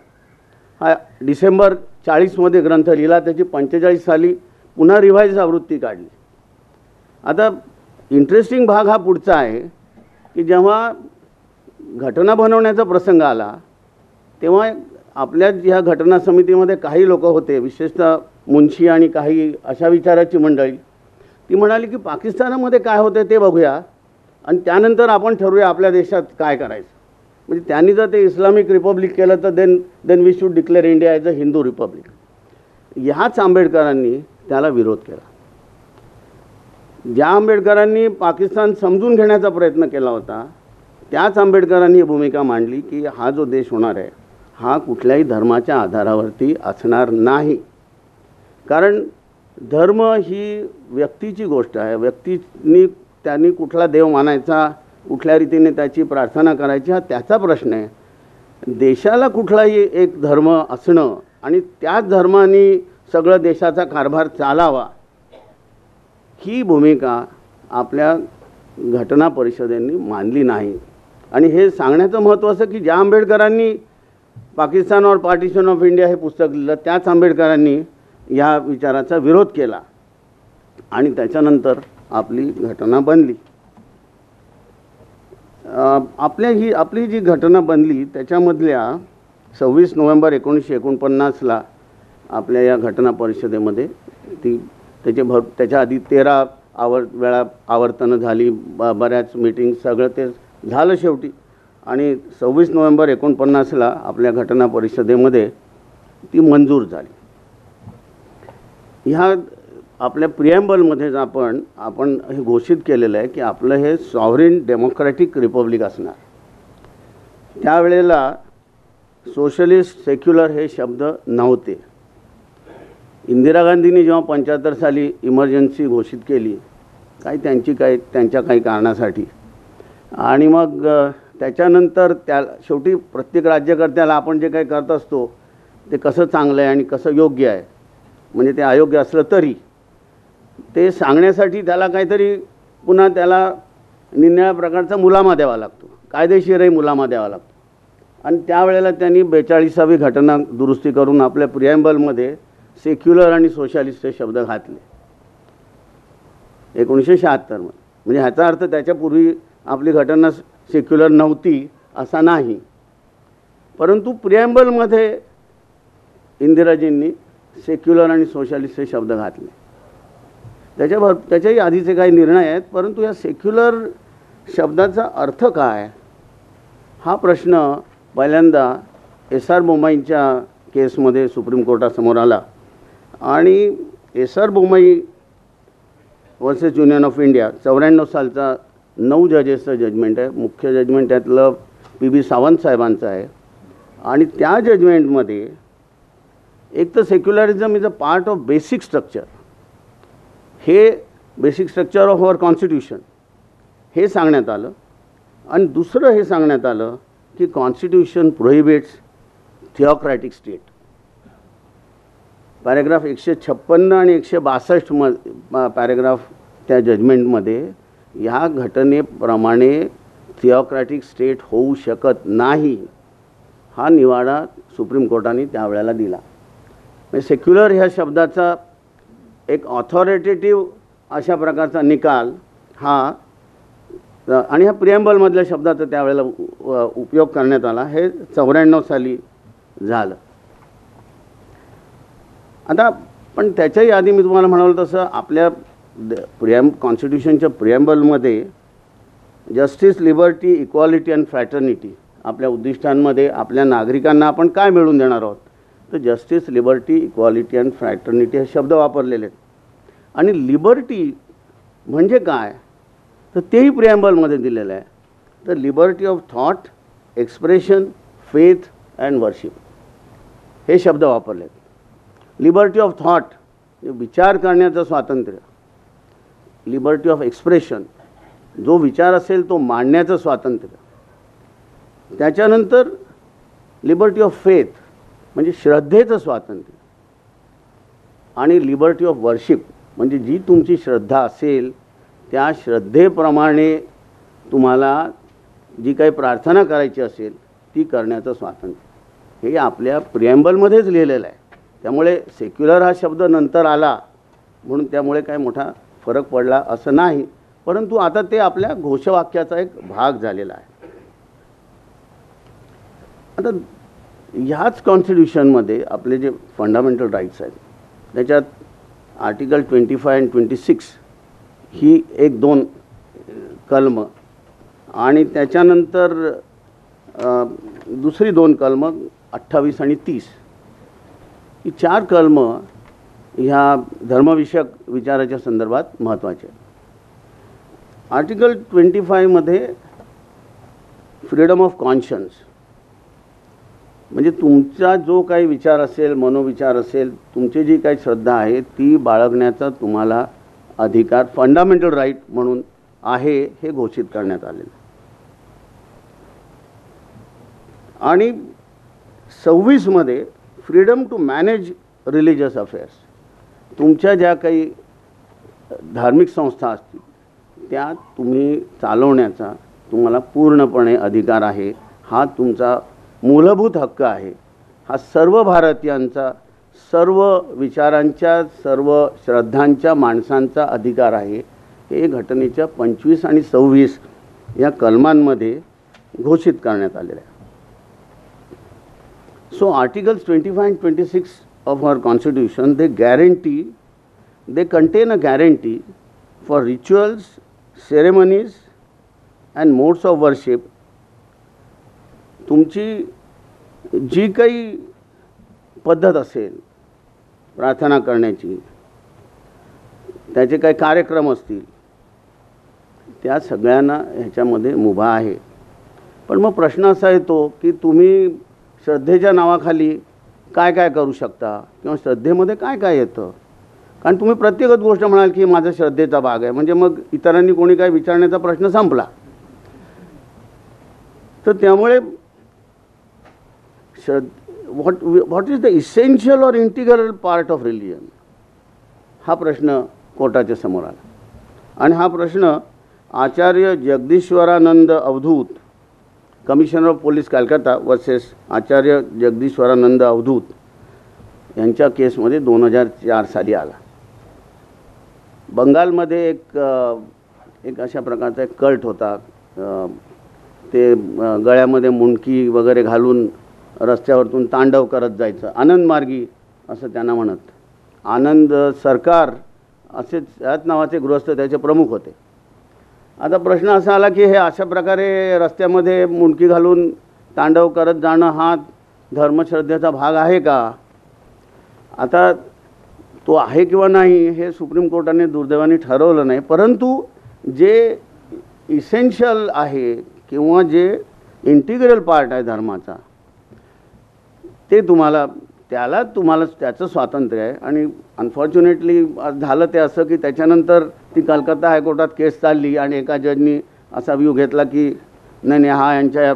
हा डिसेंबर 40मध्ये ग्रंथ लिहिला, त्याची 45 साली पुन्हा रिव्हाइज आवृत्ती काढली. आता इंटरेस्टिंग भाग हा पुढचा आहे की जेव्हा घटना बनवण्याचा प्रसंग आला तेव्हा आपल्या ह्या घटना समितीमध्ये काही लोक होते, विशेषतः मुंशी आणि काही अशा विचाराची मंडळी, ती म्हणाली की पाकिस्तानामध्ये काय होते ते बघूया आणि त्यानंतर आपण ठरवूया आपल्या देशात काय करायचं. म्हणजे त्यांनी जर ते इस्लामिक रिपब्लिक केलं तर then we should declare India as a Hindu republic. ह्याच आंबेडकरांनी त्याला विरोध केला. ज्या आंबेडकरांनी पाकिस्तान समजून घेण्याचा प्रयत्न केला होता त्याच आंबेडकरांनी ही भूमिका मांडली की हा जो देश होणार आहे हा कुठल्याही धर्माच्या आधारावरती असणार नाही. कारण धर्म ही व्यक्तीची गोष्ट आहे. त्यांनी कुठला देव मानायचा, कुठल्या रीतीने त्याची प्रार्थना करायची हा त्याचा प्रश्न आहे. देशाला कुठलाही एक धर्म असणं आणि त्याच धर्माने सगळं देशाचा कारभार चालावा ही भूमिका आपल्या घटना परिषदेने मानली नाही. आणि हे सांगण्याचं महत्त्व असं की ज्या आंबेडकरांनी पाकिस्तान और पार्टिशन ऑफ इंडिया हे पुस्तक लिहिलं त्याच आंबेडकरांनी ह्या विचाराचा विरोध केला आणि त्याच्यानंतर आपली घटना बनली. आपली जी घटना बनली त्याच्यामधल्या 26 नोव्हेंबर 1949ला आपल्या या घटना परिषदेमध्ये त्याच्या आधी 13 वेळा आवर्तनं झाली, बऱ्याच मीटिंग, सगळं ते झालं शेवटी. आणि 26 नोव्हेंबर 49ला आपल्या घटना परिषदेमध्ये ती मंजूर झाली. ह्या आपल्या प्रिॲम्बलमध्येच आपण हे घोषित केलेलं आहे की आपलं हे सॉव्हरेन डेमोक्रॅटिक रिपब्लिक असणार. त्यावेळेला सोशलिस्ट सेक्युलर हे शब्द नव्हते. इंदिरा गांधींनी जेव्हा 75 साली इमर्जन्सी घोषित केली त्यांच्या काही कारणासाठी आणि मग त्याच्यानंतर शेवटी प्रत्येक राज्यकर्त्याला आपण जे काही करत असतो ते कसं चांगलं आहे आणि कसं योग्य आहे, म्हणजे ते अयोग्य असलं तरी ते सांगण्यासाठी त्याला काहीतरी पुन्हा त्याला निरनिळ्या प्रकारचा मुलामा द्यावा लागतो, कायदेशीरही मुलामा द्यावा लागतो. आणि त्यावेळेला त्यांनी 42वी घटना दुरुस्ती करून आपल्या प्रिॲम्बलमध्ये सेक्युलर आणि सोशलिस्ट हे शब्द घातले 1976 मध्ये. म्हणजे ह्याचा अर्थ त्याच्यापूर्वी आपली घटना सेक्युलर नव्हती असा नाही, परंतु प्रिॲम्बलमध्ये इंदिराजींनी सेक्युलर आणि सोशलिस्ट हे शब्द घातले. त्याच्याही आधीचे काही निर्णय आहेत, परंतु या सेक्युलर शब्दाचा अर्थ काय हा प्रश्न पहिल्यांदा एस.आर. बोम्माईंच्या केसमध्ये सुप्रीम कोर्टासमोर आला. आणि S R. Bommai versus union of India 94 सालचा 9 जजेसचं जजमेंट आहे. मुख्य जजमेंट त्यातलं P.B. सावंत साहेबांचं आहे. आणि त्या जजमेंटमध्ये एक तर secularism is a part of basic structure, हे basic structure of our constitution हे सांगण्यात आलं. आणि दुसरं हे सांगण्यात आलं की constitution prohibits theocratic state. Paragraph 156 आणि 162 पॅरेग्राफ त्या जजमेंटमध्ये ह्या घटनेप्रमाणे थिओक्रॅटिक स्टेट होऊ शकत नाही हा निवाडा सुप्रीम कोर्टाने त्यावेळेला दिला. म्हणजे सेक्युलर ह्या शब्दाचा एक ऑथॉरिटेटिव्ह अशा प्रकारचा निकाल हा आणि ह्या प्रिॲम्बलमधल्या शब्दाचा त्यावेळेला उपयोग करण्यात आला. हे 94 साली झालं. आता पण त्याच्याही आधी मी तुम्हाला म्हणालो तसं आपल्या कॉन्स्टिट्यूशनच्या प्रिॲम्बलमध्ये justice, liberty, equality and fraternity आपल्या उद्दिष्टांमध्ये आपल्या नागरिकांना आपण काय मिळवून देणार आहोत तर justice, liberty, equality and fraternity हे शब्द वापरलेले आहेत. आणि लिबर्टी म्हणजे काय तर तेही प्रिॲम्बलमध्ये दिलेलं आहे. तर liberty of thought, expression, faith and worship हे शब्द वापरले आहेत. लिबर्टी ऑफ थॉट विचार करण्याचं स्वातंत्र्य, लिबर्टी ऑफ एक्सप्रेशन जो विचार असेल तो मांडण्याचं स्वातंत्र्य, त्याच्यानंतर लिबर्टी ऑफ फेथ म्हणजे श्रद्धेचं स्वातंत्र्य, आणि लिबर्टी ऑफ वर्शिप म्हणजे जी तुमची श्रद्धा असेल त्या श्रद्धेप्रमाणे तुम्हाला जी काही प्रार्थना करायची असेल ती करण्याचं स्वातंत्र्य. हे आपल्या प्रिएम्बलमध्येच लिहिलेलं आहे. त्यामुळे सेक्युलर हा शब्द नंतर आला म्हणून त्यामुळे काय मोठा फरक पडला असं नाही, परंतु आता ते आपल्या घोषवाक्याचा एक भाग झालेला आहे. आता ह्याच कॉन्स्टिट्यूशनमध्ये आपले जे फंडामेंटल राईट्स आहेत त्याच्यात आर्टिकल 25 आणि 26 ही 1-2 कलम आणि त्याच्यानंतर दुसरी 2 कलम 28 आणि 30 ही 4 कलम ह्या धर्मविषयक विचाराच्या संदर्भात महत्त्वाचे आहेत. आर्टिकल 25 मध्ये फ्रीडम ऑफ कॉन्शन्स म्हणजे तुमचा जो काही विचार असेल, मनोविचार असेल, तुमची जी काही श्रद्धा आहे ती बाळगण्याचा तुम्हाला अधिकार फंडामेंटल राईट म्हणून आहे हे घोषित करण्यात आलेलं. आणि 26 मध्ये freedom to manage religious affairs, तुमच्या ज्या काही धार्मिक संस्था असतील त्या तुम्ही चालवण्याचा तुम्हाला पूर्णपणे अधिकार आहे. हा तुमचा मूलभूत हक्क आहे. हा सर्व भारतीयांचा, सर्व विचारांच्या, सर्व श्रद्धांच्या माणसांचा अधिकार आहे. हे घटनेच्या 25 आणि 26 या कलमांमध्ये घोषित करण्यात आलेलं आहे. So articles 25 and 26 of our constitution, they contain a guarantee for rituals, ceremonies and modes of worship. तुमची जी काही पद्धत असेल प्रार्थना करण्याची, त्याचे काही कार्यक्रम असतील, त्या सगळ्यांना ह्याच्यामध्ये मुभा आहे. पण मग प्रश्न असा येतो की तुम्ही श्रद्धेच्या नावाखाली काय काय करू शकता किंवा श्रद्धेमध्ये काय काय येतं. कारण तुम्ही प्रत्येकच गोष्ट म्हणाल की माझा श्रद्धेचा भाग आहे, म्हणजे मग इतरांनी कोणी काय विचारण्याचा प्रश्न संपला. तर त्यामुळे व्हॉट इज द इसेन्शियल और इंटिग्रल पार्ट ऑफ रिलिजन हा प्रश्न कोर्टाच्या समोर आला. आणि हा प्रश्न Acharya Jagadishwaranand Avadhut, commissioner of police Calcutta versus Acharya Jagadishwaranand Avadhut यांच्या केसमध्ये 2004 साली आला. बंगालमध्ये एक अशा प्रकारचा एक कल्ट होता. ते गळ्यामध्ये मुंडकी वगैरे घालून रस्त्यावरतून तांडव करत जायचं, आनंद मार्गी असं त्यांना म्हणत. आनंद सरकार असेच याच नावाचे गृहस्थ त्याचे प्रमुख होते. आता प्रश्न असा आला की हे अशा प्रकारे रस्त्यामध्ये मुंडकी घालून तांडव करत जाणं हा धर्मश्रद्धेचा भाग आहे का. आता तो आहे किंवा नाही हे सुप्रीम कोर्टाने दुर्दैवाने ठरवलं नाही, परंतु जे इसेन्शियल आहे किंवा जे इंटिग्रल पार्ट आहे धर्माचा ते तुम्हाला त्याचं स्वातंत्र्य आहे. आणि अनफॉर्च्युनेटली झालं ते असं की त्याच्यानंतर ती कलकत्ता हायकोर्टात केस चालली आणि एका जजनी असा व्ह्यू घेतला की नाही हा यांच्या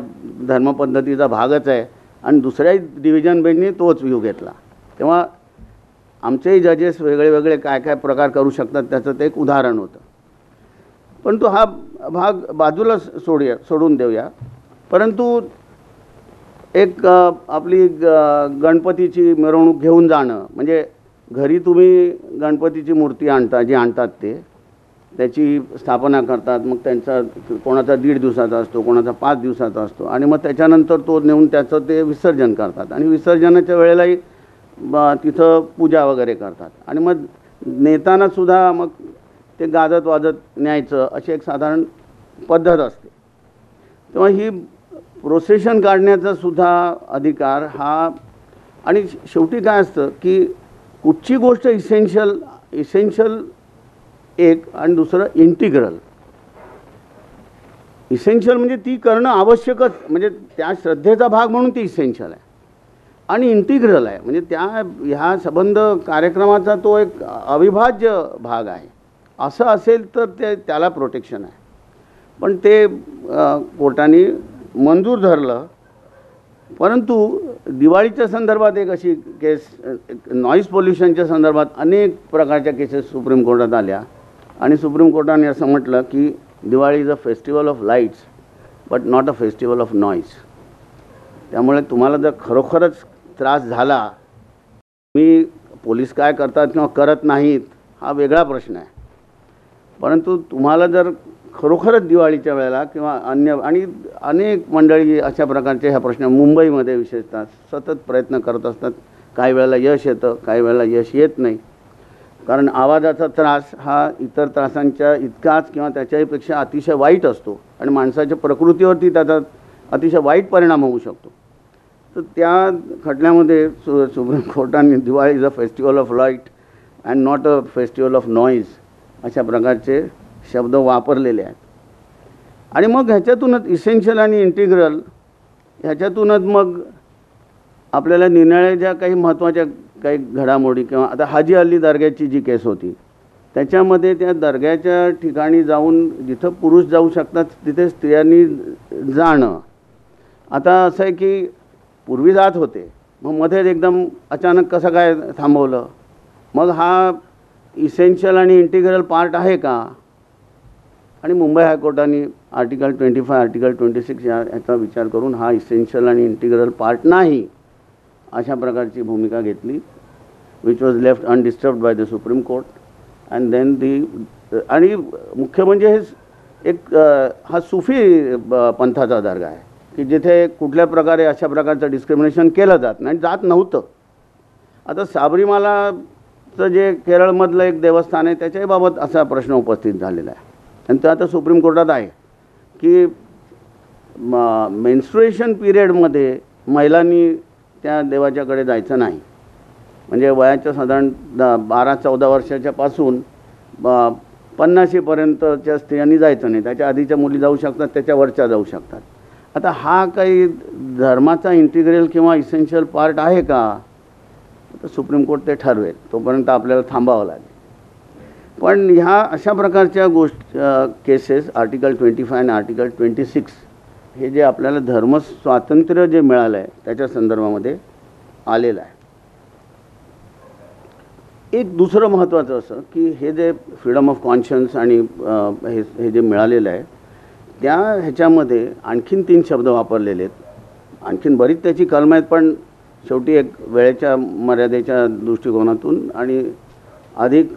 धर्मपद्धतीचा भागच आहे, आणि दुसऱ्या डिव्हिजन बेंचनी तोच व्ह्यू घेतला. तेव्हा आमचेही जजेस वेगळे वेगळे काय काय प्रकार करू शकतात त्याचं ते एक उदाहरण होतं. पण तो हा भाग बाजूला सोडून देऊया. परंतु एक आपली गणपतीची मिरवणूक घेऊन जाणं, म्हणजे घरी तुम्ही गणपतीची मूर्ती आणता, जी आणतात त्याची स्थापना करतात, मग त्यांचा कोणाचा 1.5 दिवसाचा असतो, कोणाचा 5 दिवसाचा असतो, आणि मग त्याच्यानंतर तो नेऊन त्याचं ते विसर्जन करतात. आणि विसर्जनाच्या वेळेलाही तिथं पूजा वगैरे करतात. आणि मग नेतानासुद्धा मग ते गाजत वाजत न्यायचं अशी एक साधारण पद्धत असते. तेव्हा ही प्रोसेशन काढण्याचा सुद्धा अधिकार हा. आणि शेवटी काय असतं की कुठची गोष्ट इसेन्शियल एक आणि दुसरं इंटिग्रल. इसेन्शियल म्हणजे ती करणं आवश्यकच, म्हणजे त्या श्रद्धेचा भाग म्हणून ती इसेन्शियल आहे. आणि इंटिग्रल आहे म्हणजे ह्या संबंध कार्यक्रमाचा तो एक अविभाज्य भाग आहे. असं असेल तर त्याला प्रोटेक्शन आहे. पण ते कोर्टाने मंजूर धरलं. परंतु दिवाळीच्या संदर्भात एक अशी केस, नॉईज पोल्युशनच्या संदर्भात अनेक प्रकारच्या केसेस सुप्रीम कोर्टात आल्या, आणि सुप्रीम कोर्टाने असं म्हटलं की Diwali is a festival of lights but not a festival of noise. त्यामुळे तुम्हाला जर खरोखरच त्रास झाला, मी पोलीस काय करतात किंवा करत नाहीत हा वेगळा प्रश्न आहे, परंतु तुम्हाला जर खरोखरच दिवाळीच्या वेळेला किंवा अन्य आणि अनेक मंडळी अशा प्रकारचे ह्या प्रश्न मुंबईमध्ये विशेषतः सतत प्रयत्न करत असतात. काही वेळेला यश येतं, काही वेळेला यश येत नाही, कारण आवाजाचा त्रास हा इतर त्रासांच्या इतकाच किंवा त्याच्याहीपेक्षा अतिशय वाईट असतो आणि माणसाच्या प्रकृतीवरती त्याचा अतिशय वाईट परिणाम होऊ शकतो. तर त्या खटल्यामध्ये सुप्रीम कोर्टाने Diwali is a festival of light and not a festival of noise अशा प्रकारचे शब्द वापरलेले आहेत. आणि मग ह्याच्यातूनच इसेन्शियल आणि इंटिग्रल ह्याच्यातूनच मग आपल्याला निराळ्या ज्या काही महत्त्वाच्या काही घडामोडी किंवा आता हाजी अली दर्ग्याची जी केस होती त्याच्यामध्ये त्या दर्ग्याच्या ठिकाणी जाऊन जिथं पुरुष जाऊ शकतात तिथे स्त्रियांनी जाणं. आता असं आहे की पूर्वी जात होते, मग मध्ये एकदम अचानक कसं काय थांबवलं? मग हा इसेन्शियल आणि इंटिग्रल पार्ट आहे का? आणि मुंबई हायकोर्टाने आर्टिकल 25 आर्टिकल 26 याचा विचार करून हा इसेन्शियल आणि इंटिग्रल पार्ट नाही अशा प्रकारची भूमिका घेतली, which was left undisturbed by the Supreme Court. And then आणि मुख्य म्हणजे हे एक हा सुफी पंथाचा दर्गा आहे की जिथे कुठल्या प्रकारे अशा प्रकारचं डिस्क्रिमिनेशन केलं जात नाही, जात नव्हतं. आता साबरीमालाचं जे केरळमधलं एक देवस्थान आहे त्याच्याबाबत असा प्रश्न उपस्थित झालेला आहे आणि तो आता सुप्रीम कोर्टात आहे की मेन्स्ट्रुएशन पिरियडमध्ये महिलांनी त्या देवाच्याकडे जायचं नाही. म्हणजे वयाच्या साधारण 12-14 वर्षाच्यापासून 50पर्यंतच्या स्त्रियांनी जायचं नाही. त्याच्या आधीच्या मुली जाऊ शकतात, त्याच्यावरच्या जाऊ शकतात. आता हा काही धर्माचा इंटिग्रल किंवा इसेन्शियल पार्ट आहे का? तर सुप्रीम कोर्ट ते ठरवेल, तोपर्यंत आपल्याला थांबावं लागेल. पण ह्या अशा प्रकारच्या केसेस आर्टिकल 25 आणि आर्टिकल 26 हे जे आपल्याला धर्मस्वातंत्र्य जे मिळालं आहे त्याच्या संदर्भामध्ये आलेलं आहे. एक दुसरं महत्त्वाचं असं की हे जे फ्रीडम ऑफ कॉन्शियन्स आणि हे जे मिळालेलं आहे त्या ह्याच्यामध्ये आणखीन 3 शब्द वापरलेले आहेत. आणखीन बरीच त्याची कलम आहेत, पण शेवटी एक वेळेच्या मर्यादेच्या दृष्टिकोनातून आणि अधिक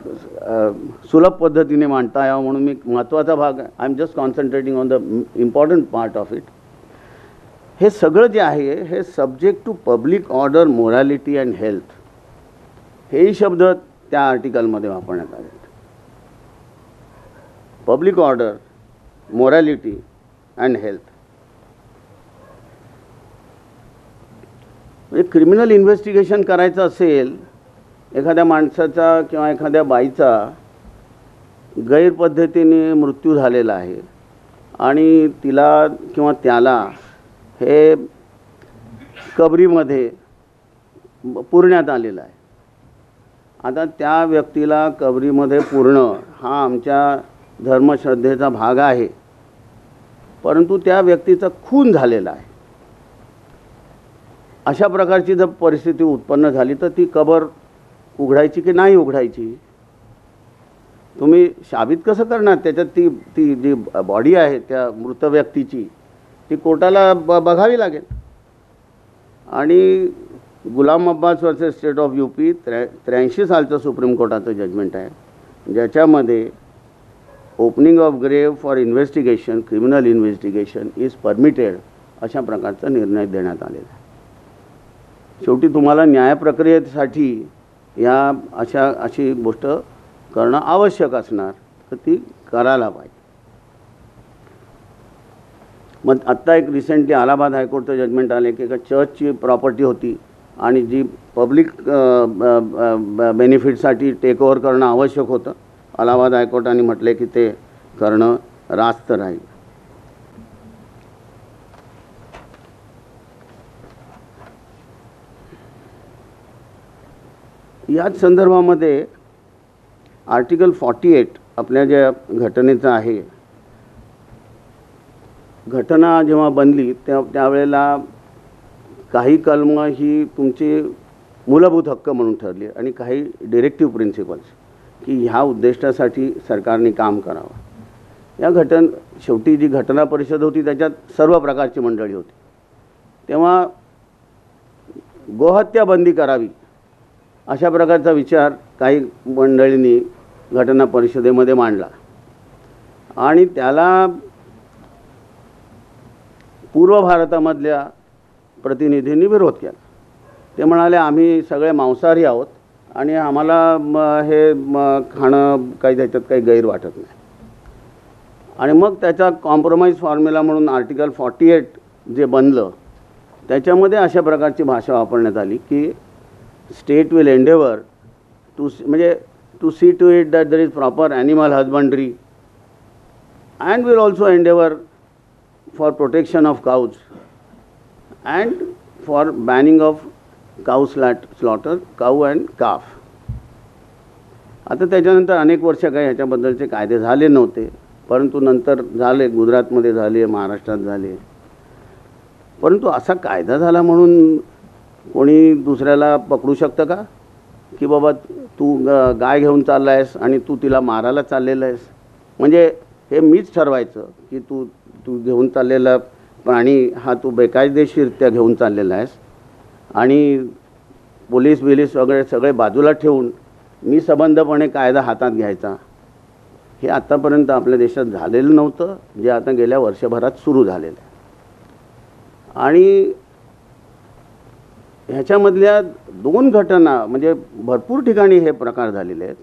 सुलभ पद्धतीने मांडता यावं म्हणून मी महत्त्वाचा भाग I am just concentrating on the important part of it. हे सगळं जे आहे हे subject to public order, morality and health हेही शब्द त्या आर्टिकलमध्ये वापरण्यात आले. Public order, morality and health. म्हणजे क्रिमिनल इन्व्हेस्टिगेशन करायचं असेल, एखाद्या माणसाचा किंवा एखाद्या बाईचा गैरपद्धतीने मृत्यू झालेला आहे आणि तिला किंवा त्याला हे कबरीमध्ये पुरण्यात आलेलं आहे. आता त्या व्यक्तीला कबरीमध्ये पुरणं हा आमच्या धर्मश्रद्धेचा भाग आहे, परंतु त्या व्यक्तीचा खून झालेला आहे. अशा प्रकारची जर परिस्थिती उत्पन्न झाली तर ती कबर उघडायची की नाही उघडायची? तुम्ही साबित कसं करणार? त्याच्यात ती जी बॉडी आहे त्या मृत व्यक्तीची ती कोर्टाला बघावी लागेल. आणि Gulam Abbas versus state of UP 83 सालचं सुप्रीम कोर्टाचं जजमेंट आहे ज्याच्यामध्ये opening of grave for investigation, criminal investigation is permitted अशा प्रकारचा निर्णय देण्यात आलेला आहे. शेवटी तुम्हाला न्यायप्रक्रियेसाठी या अशी गोष्ट करणं आवश्यक असणार तर ती करायला पाहिजे. मग आत्ता एक रिसेंटली अलाहाबाद हायकोर्टचं जजमेंट आले की एका चर्चची प्रॉपर्टी होती आणि जी पब्लिक बेनिफिटसाठी टेक ओव्हर करणं आवश्यक होतं. अलाहाबाद हायकोर्टाने म्हटले की ते करणं रास्त राहील. याच संदर्भामध्ये आर्टिकल 48 आपल्या ज्या घटनेचं आहे, घटना जेव्हा बनली त्यावेळेला काही कलमं ही तुमची मूलभूत हक्क म्हणून ठरली आणि काही डिरेक्टिव्ह प्रिन्सिपल्स की ह्या उद्दिष्टासाठी सरकारने काम करावं. या शेवटी जी घटना परिषद होती त्याच्यात सर्व प्रकारची मंडळी होती. तेव्हा गोहत्या बंदी करावी अशा प्रकारचा विचार काही मंडळींनी घटना परिषदेमध्ये मांडला आणि त्याला पूर्व भारतामधल्या प्रतिनिधींनी विरोध केला. ते म्हणाले आम्ही सगळे मांसाहारी आहोत आणि आम्हाला हे खाणं काही त्याच्यात काही गैर वाटत नाही. आणि मग त्याचा कॉम्प्रोमाइज फॉर्म्युला म्हणून आर्टिकल 48 जे बनलं त्याच्यामध्ये अशा प्रकारची भाषा वापरण्यात आली की state will endeavour to see to it that there is proper animal husbandry and will also endeavor for protection of cows and for banning of cow slaughter, cow and calf. आता त्याच्यानंतर अनेक वर्ष काही ह्याच्याबद्दलचे कायदे झाले नव्हते, परंतु नंतर झाले, गुजरातमध्ये झाले, महाराष्ट्रात झाले. परंतु असा कायदा झाला म्हणून कोणी दुसऱ्याला पकडू शकतं का की बाबा तू गाय घेऊन चालला आहेस आणि तू तिला मारायला चाललेला आहेस? म्हणजे हे मीच ठरवायचं की तू घेऊन चाललेला प्राणी हा तू बेकायदेशीररित्या घेऊन चाललेला आहेस आणि पोलीस बिलीस वगैरे सगळे बाजूला ठेवून मी सबंधपणे कायदा हातात घ्यायचा. हे आत्तापर्यंत आपल्या देशात झालेलं नव्हतं, जे आता गेल्या वर्षभरात सुरू झालेलं आहे. आणि ह्याच्यामधल्या 2 घटना म्हणजे भरपूर ठिकाणी हे प्रकार झालेले आहेत.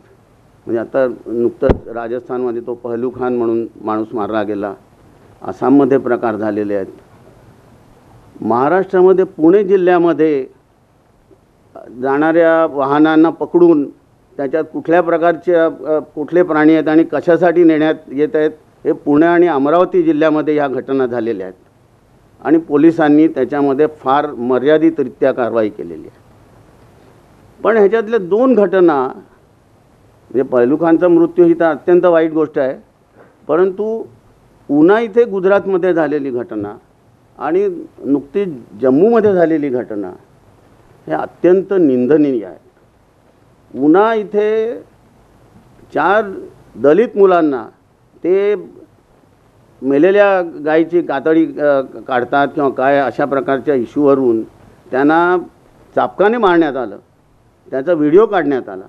म्हणजे आता नुकतंच राजस्थानमध्ये तो पहलू खान म्हणून माणूस मारला गेला, आसाममध्ये प्रकार झालेले आहेत. महाराष्ट्रामध्ये पुणे जिल्ह्यामध्ये जाणाऱ्या वाहनांना पकडून त्याच्यात कुठल्या प्रकारचे कुठले प्राणी आहेत आणि कशासाठी नेण्यात येत आहेत हे पुणे आणि अमरावती जिल्ह्यामध्ये ह्या घटना झालेल्या आहेत आणि पोलिसांनी त्याच्यामध्ये फार मर्यादितरित्या कारवाई केलेली आहे. पण ह्याच्यातल्या 2 घटना म्हणजे पहलू खानचा मृत्यू ही तर अत्यंत वाईट गोष्ट आहे, परंतु उना इथे गुजरातमध्ये झालेली घटना आणि नुकतीच जम्मूमध्ये झालेली घटना हे अत्यंत निंदनीय आहे. उना इथे 4 दलित मुलांना ते मेलेल्या गायीची कातडी काढतात किंवा काय अशा प्रकारच्या इश्यूवरून त्यांना चापकाने मारण्यात आलं, त्याचा व्हिडिओ काढण्यात आला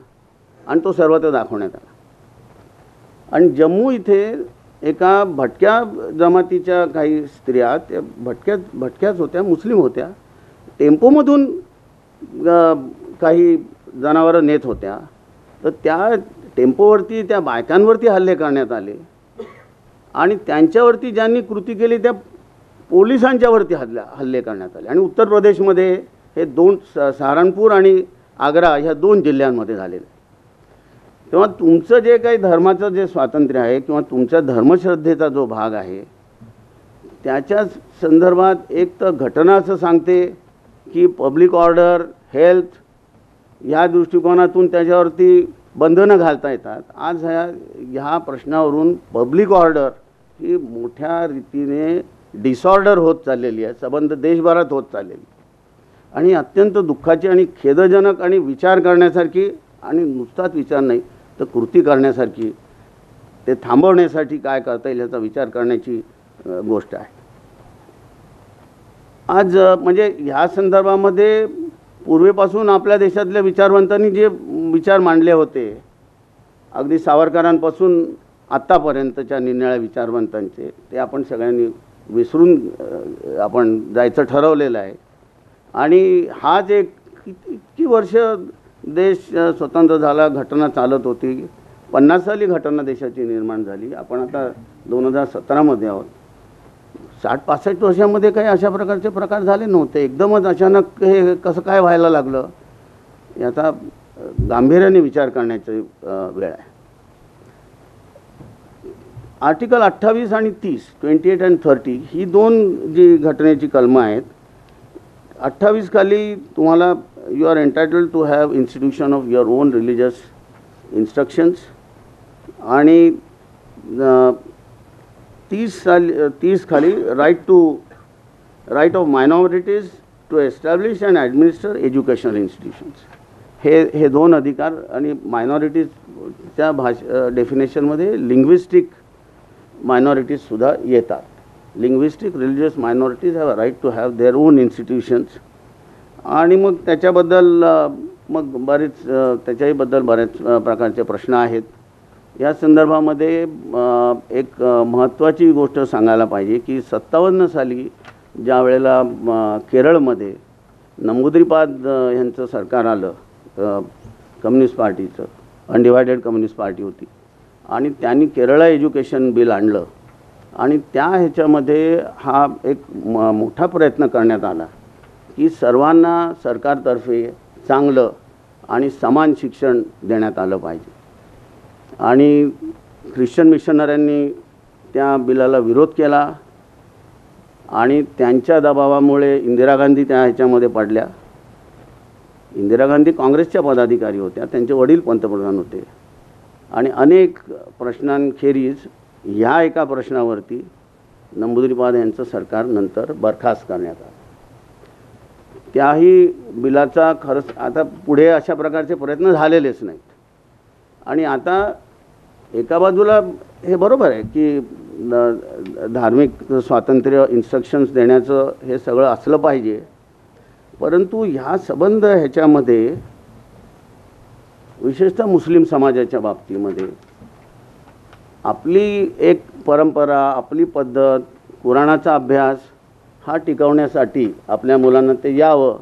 आणि तो सर्वत्र दाखवण्यात आला. आणि जम्मू इथे एका भटक्या जमातीच्या काही स्त्रिया त्या भटक्याच होत्या, मुस्लिम होत्या, टेम्पोमधून काही जनावरं नेत होत्या. तर त्या टेम्पोवरती त्या बायकांवरती हल्ले करण्यात आले आणि त्यांच्यावरती ज्यांनी कृती केली त्या पोलिसांच्यावरती हल्ले करण्यात आले. आणि उत्तर प्रदेशमध्ये हे 2 सहारनपूर आणि आग्रा ह्या 2 जिल्ह्यांमध्ये झालेले. तेव्हा तुमचं जे काही धर्माचं जे स्वातंत्र्य आहे किंवा तुमच्या धर्मश्रद्धेचा जो भाग आहे त्याच्या संदर्भात एक तर घटना असं सांगते की पब्लिक ऑर्डर, हेल्थ ह्या दृष्टिकोनातून त्याच्यावरती बंधनं घालता येतात. आज ह्या प्रश्नावरून पब्लिक ऑर्डर ही मोठ्या रीतीने डिसऑर्डर होत चाललेली आहे, संबंध देशभरात होत चाललेली आणि अत्यंत दुःखाची आणि खेदजनक आणि विचार करण्यासारखी आणि नुसताच विचार नाही तर कृती करण्यासारखी, ते थांबवण्यासाठी काय करता येईल याचा विचार करण्याची गोष्ट आहे. आज म्हणजे ह्या संदर्भामध्ये पूर्वीपासून आपल्या देशातल्या विचारवंतांनी जे विचार मांडले होते, अगदी सावरकरांपासून आत्तापर्यंतच्या निरनिराळ्या विचारवंतांचे, ते आपण सगळ्यांनी विसरून आपण जायचं ठरवलेलं आहे. आणि हाच एक किती वर्ष देश स्वतंत्र झाला, घटना चालत होती. 50 साली घटना देशाची निर्माण झाली, आपण आता 2017मध्ये आहोत. 60-65 वर्षामध्ये काही अशा प्रकारचे प्रकार झाले नव्हते. एकदमच अचानक हे कसं काय व्हायला लागलं याचा गांभीर्याने विचार करण्याची वेळ आहे. आर्टिकल 28 आणि 30 28 आणि 30 ही 2 जी घटनेची कलमं आहेत. 28 खाली तुम्हाला you are entitled to have institution of your own religious instructions आणि 30 खाली right of minorities to establish and administer educational institutions. हे 2 अधिकार आणि मायनॉरिटीजच्या डेफिनेशनमध्ये लिंग्विस्टिक मायनॉरिटीजसुद्धा येतात. Linguistic religious minorities have a right to have their own institutions आणि मग त्याच्याबद्दल मग त्याच्याहीबद्दल बरेच प्रकारचे प्रश्न आहेत. या संदर्भामध्ये एक महत्त्वाची गोष्ट सांगायला पाहिजे की 57 साली ज्या वेळेला केरळमध्ये नंबूद्रीपाद यांचं सरकार आलं, कम्युनिस्ट पार्टीचं, अनडिवायडेड कम्युनिस्ट पार्टी होती, आणि त्यांनी केरळला एज्युकेशन बिल आणलं आणि त्या ह्याच्यामध्ये हा एक मोठा प्रयत्न करण्यात आला की सर्वांना सरकारतर्फे चांगलं आणि समान शिक्षण देण्यात आलं पाहिजे. आणि ख्रिश्चन मिशनऱ्यांनी त्या बिलाला विरोध केला आणि त्यांच्या दबावामुळे इंदिरा गांधी त्या ह्याच्यामध्ये पडल्या. इंदिरा गांधी काँग्रेसच्या पदाधिकारी होत्या, त्यांचे वडील पंतप्रधान होते, आणि अनेक प्रश्नांखेरीज ह्या एका प्रश्नावरती नंबूद्रीपाद यांचं सरकार नंतर बरखास्त करण्यात आलं. त्याही बिलाचा खरंच आता पुढे अशा प्रकारचे प्रयत्न झालेलेच नाहीत. आणि आता एका बाजूला हे बरोबर आहे की धार्मिक स्वातंत्र्य, इन्स्ट्रक्शन्स देण्याचं हे सगळं असलं पाहिजे, परंतु ह्या संबंध ह्याच्यामध्ये विशेषतः मुस्लिम समाजाच्या बाबतीमध्ये आपली एक परंपरा, आपली पद्धत, कुराणाचा अभ्यास हा टिकवण्यासाठी आपल्या मुलांना ते यावं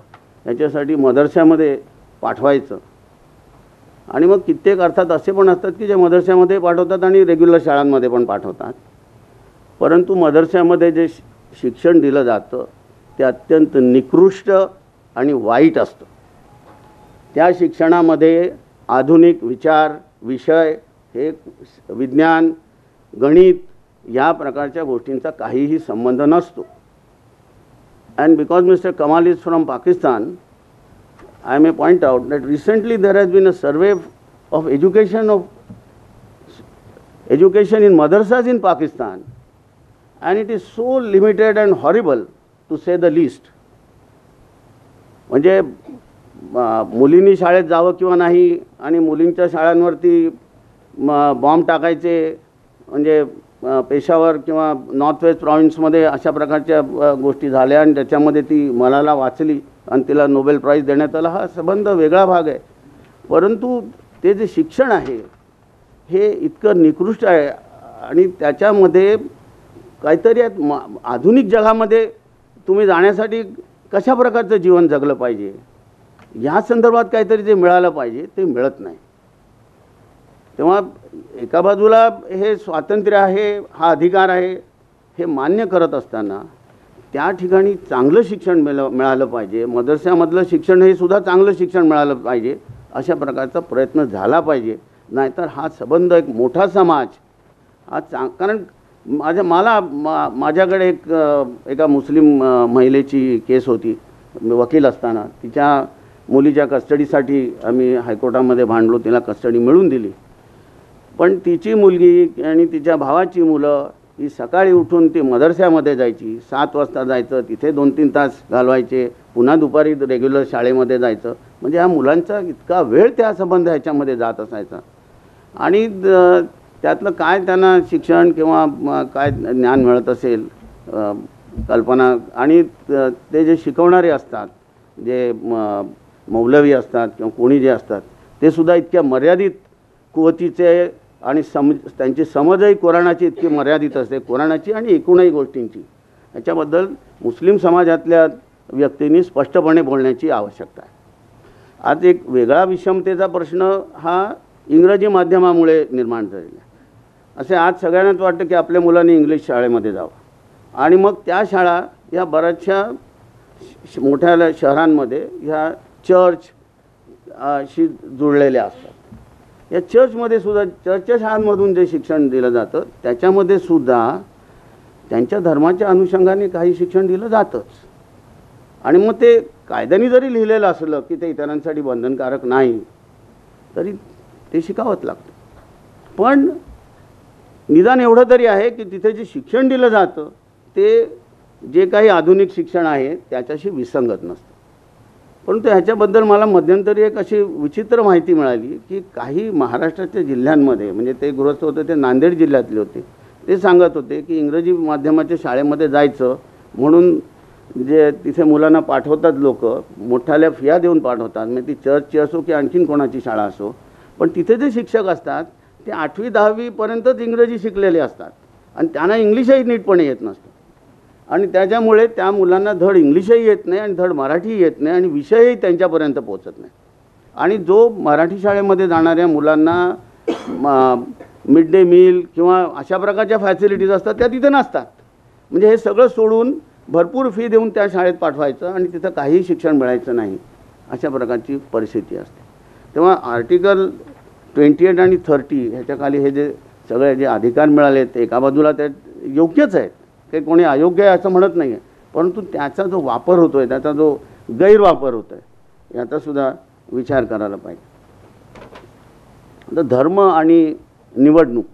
याच्यासाठी मदरशामध्ये पाठवायचं. आणि मग कित्येक अर्थात असे पण असतात की जे मदरशामध्ये पाठवतात आणि रेग्युलर शाळांमध्ये पण पाठवतात, परंतु मदरशामध्ये जे शिक्षण दिलं जातं ते अत्यंत निकृष्ट आणि वाईट असतं. त्या शिक्षणामध्ये आधुनिक विचार, विषय, हे विज्ञान, गणित या प्रकारच्या गोष्टींचा काहीही संबंध नसतो. And because Mr. Kamal is from Pakistan, I may point out that recently there has been a survey of education in madrasas in Pakistan, and it is so limited and horrible to say the least. म्हणजे मुलींनी शाळेत जावं किंवा नाही आणि मुलींच्या शाळांवरती bomb टाकायचे, म्हणजे पेशावर किंवा नॉर्थ वेस्ट प्रॉव्हिन्समध्ये अशा प्रकारच्या गोष्टी झाल्या आणि त्याच्यामध्ये ती मलाला वाचली आणि तिला नोबेल प्राईज देण्यात आला. हा संबंध वेगळा भाग आहे, परंतु ते जे शिक्षण आहे हे इतकं निकृष्ट आहे आणि त्याच्यामध्ये काहीतरी आधुनिक जगामध्ये तुम्ही जाण्यासाठी कशा प्रकारचं जीवन जगलं पाहिजे या संदर्भात काहीतरी जे मिळालं पाहिजे ते मिळत नाही. तेव्हा एका बाजूला हे स्वातंत्र्य आहे, हा अधिकार आहे, हे मान्य करत असताना त्या ठिकाणी चांगलं शिक्षण मिळालं पाहिजे, मदरशामधलं शिक्षण हे सुद्धा चांगलं शिक्षण मिळालं पाहिजे, अशा प्रकारचा प्रयत्न झाला पाहिजे. नाहीतर हा संबंध एक मोठा समाज हा कारण माझ्याकडे एका मुस्लिम महिलेची केस होती. वकील असताना तिच्या मुलीच्या कस्टडीसाठी आम्ही हायकोर्टामध्ये भांडलो, तिला कस्टडी मिळवून दिली. पण तिची मुलगी आणि तिच्या भावाची मुलं ही सकाळी उठून ती मदरशामध्ये जायची, 7 वाजता जायचं, तिथे 2-3 तास घालवायचे, पुन्हा दुपारी रेग्युलर शाळेमध्ये जायचं. म्हणजे ह्या मुलांचा इतका वेळ त्या संबंध ह्याच्यामध्ये जात असायचा आणि त्यातलं काय त्यांना शिक्षण किंवा काय ज्ञान मिळत असेल, कल्पना, आणि ते जे शिकवणारे असतात, जे मौलवी असतात किंवा कोणी जे असतात, ते सुद्धा इतक्या मर्यादित कुवतीचे आणि त्यांची समजही कुराणाची इतकी मर्यादित असते, कुराणाची आणि एकूणही गोष्टींची. याच्याबद्दल मुस्लिम समाजातल्या व्यक्तींनी स्पष्टपणे बोलण्याची आवश्यकता आहे. आज एक वेगळा विषमतेचा प्रश्न हा इंग्रजी माध्यमामुळे निर्माण झालेला आहे. असे आज सगळ्यांनाच वाटतं की आपल्या मुलांनी इंग्लिश शाळेमध्ये जावं आणि मग त्या शाळा या बऱ्याचशा मोठ्या शहरांमध्ये ह्या चर्चशी जुळलेल्या असतात. या चर्चमध्ये सुद्धा, चर्चच्या शाळांमधून जे शिक्षण दिलं जातं त्याच्यामध्ये सुद्धा त्यांच्या धर्माच्या अनुषंगाने काही शिक्षण दिलं जातंच. आणि मग ते कायद्याने जरी लिहिलेलं असलं की ते इतरांसाठी बंधनकारक नाही, तरी ते शिकावंच लागतं. पण निदान एवढं तरी आहे की तिथे जे शिक्षण दिलं जातं ते जे काही आधुनिक शिक्षण आहे त्याच्याशी विसंगत नसतं. परंतु ह्याच्याबद्दल मला मध्यंतरी एक अशी विचित्र माहिती मिळाली की काही महाराष्ट्राच्या जिल्ह्यांमध्ये, म्हणजे ते गृहस्थ होते ते नांदेड जिल्ह्यातले होते, ते सांगत होते की इंग्रजी माध्यमाच्या शाळेमध्ये जायचं म्हणून जे तिथे मुलांना पाठवतात लोक, मोठ्याल्या फिया देऊन पाठवतात, म्हणजे ती चर्चची असो की आणखीन कोणाची शाळा असो, पण तिथे जे शिक्षक असतात ते 8वी 10वी पर्यंतच इंग्रजी शिकलेले असतात आणि त्यांना इंग्लिशही नीटपणे येत नसतं. आणि त्याच्यामुळे त्या मुलांना धड इंग्लिशही येत नाही आणि धड मराठीही येत नाही आणि विषयही त्यांच्यापर्यंत पोचत नाही. आणि जो मराठी शाळेमध्ये जाणाऱ्या मुलांना मिड डे मील किंवा अशा प्रकारच्या फॅसिलिटीज असतात त्या तिथे नसतात. म्हणजे हे सगळं सोडून भरपूर फी देऊन त्या शाळेत पाठवायचं आणि तिथं काहीही शिक्षण मिळायचं नाही, अशा प्रकारची परिस्थिती असते. तेव्हा आर्टिकल 28 आणि 30 ह्याच्या खाली हे जे सगळे जे अधिकार मिळाले ते एका बाजूला ते योग्यच आहेत, काही कोणी अयोग्य आहे असं म्हणत नाही आहे, परंतु त्याचा जो वापर होतो आहे, त्याचा जो गैरवापर होतो आहे, याचासुद्धा विचार करायला पाहिजे. तर धर्म आणि निवडणूक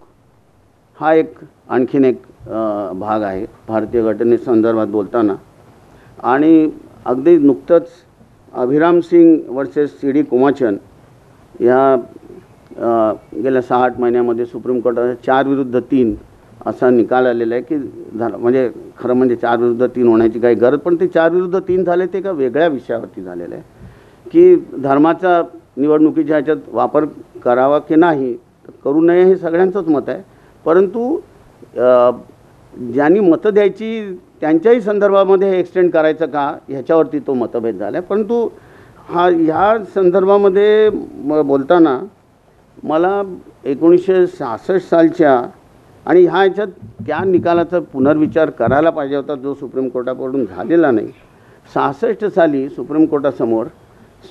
हा एक आणखीन एक भाग आहे भारतीय घटनेसंदर्भात बोलताना. आणि अगदी नुकतंच अभिराम सिंग वर्सेस CD कुमाचन या गेल्या 6-8 महिन्यामध्ये सुप्रीम कोर्टाचा 4-3 असा निकाल आलेला आहे की म्हणजे खरं म्हणजे 4-3 होण्याची काही गरज, पण ते 4-3 झाले ते एका वेगळ्या विषयावरती झालेलं आहे की धर्माचा निवडणुकीच्या ह्याच्यात वापर करावा की नाही, करू नये हे सगळ्यांचंच मत आहे. परंतु ज्यांनी मतं द्यायची त्यांच्याही संदर्भामध्ये हे एक्सटेंड करायचं का ह्याच्यावरती तो मतभेद झाला आहे. परंतु ह्या संदर्भामध्ये बोलताना मला 1966 सालच्या आणि ह्या ह्याच्यात त्या निकालाचा पुनर्विचार करायला पाहिजे होता जो सुप्रीम कोर्टाकडून झालेला नाही. 66 साली सुप्रीम कोर्टासमोर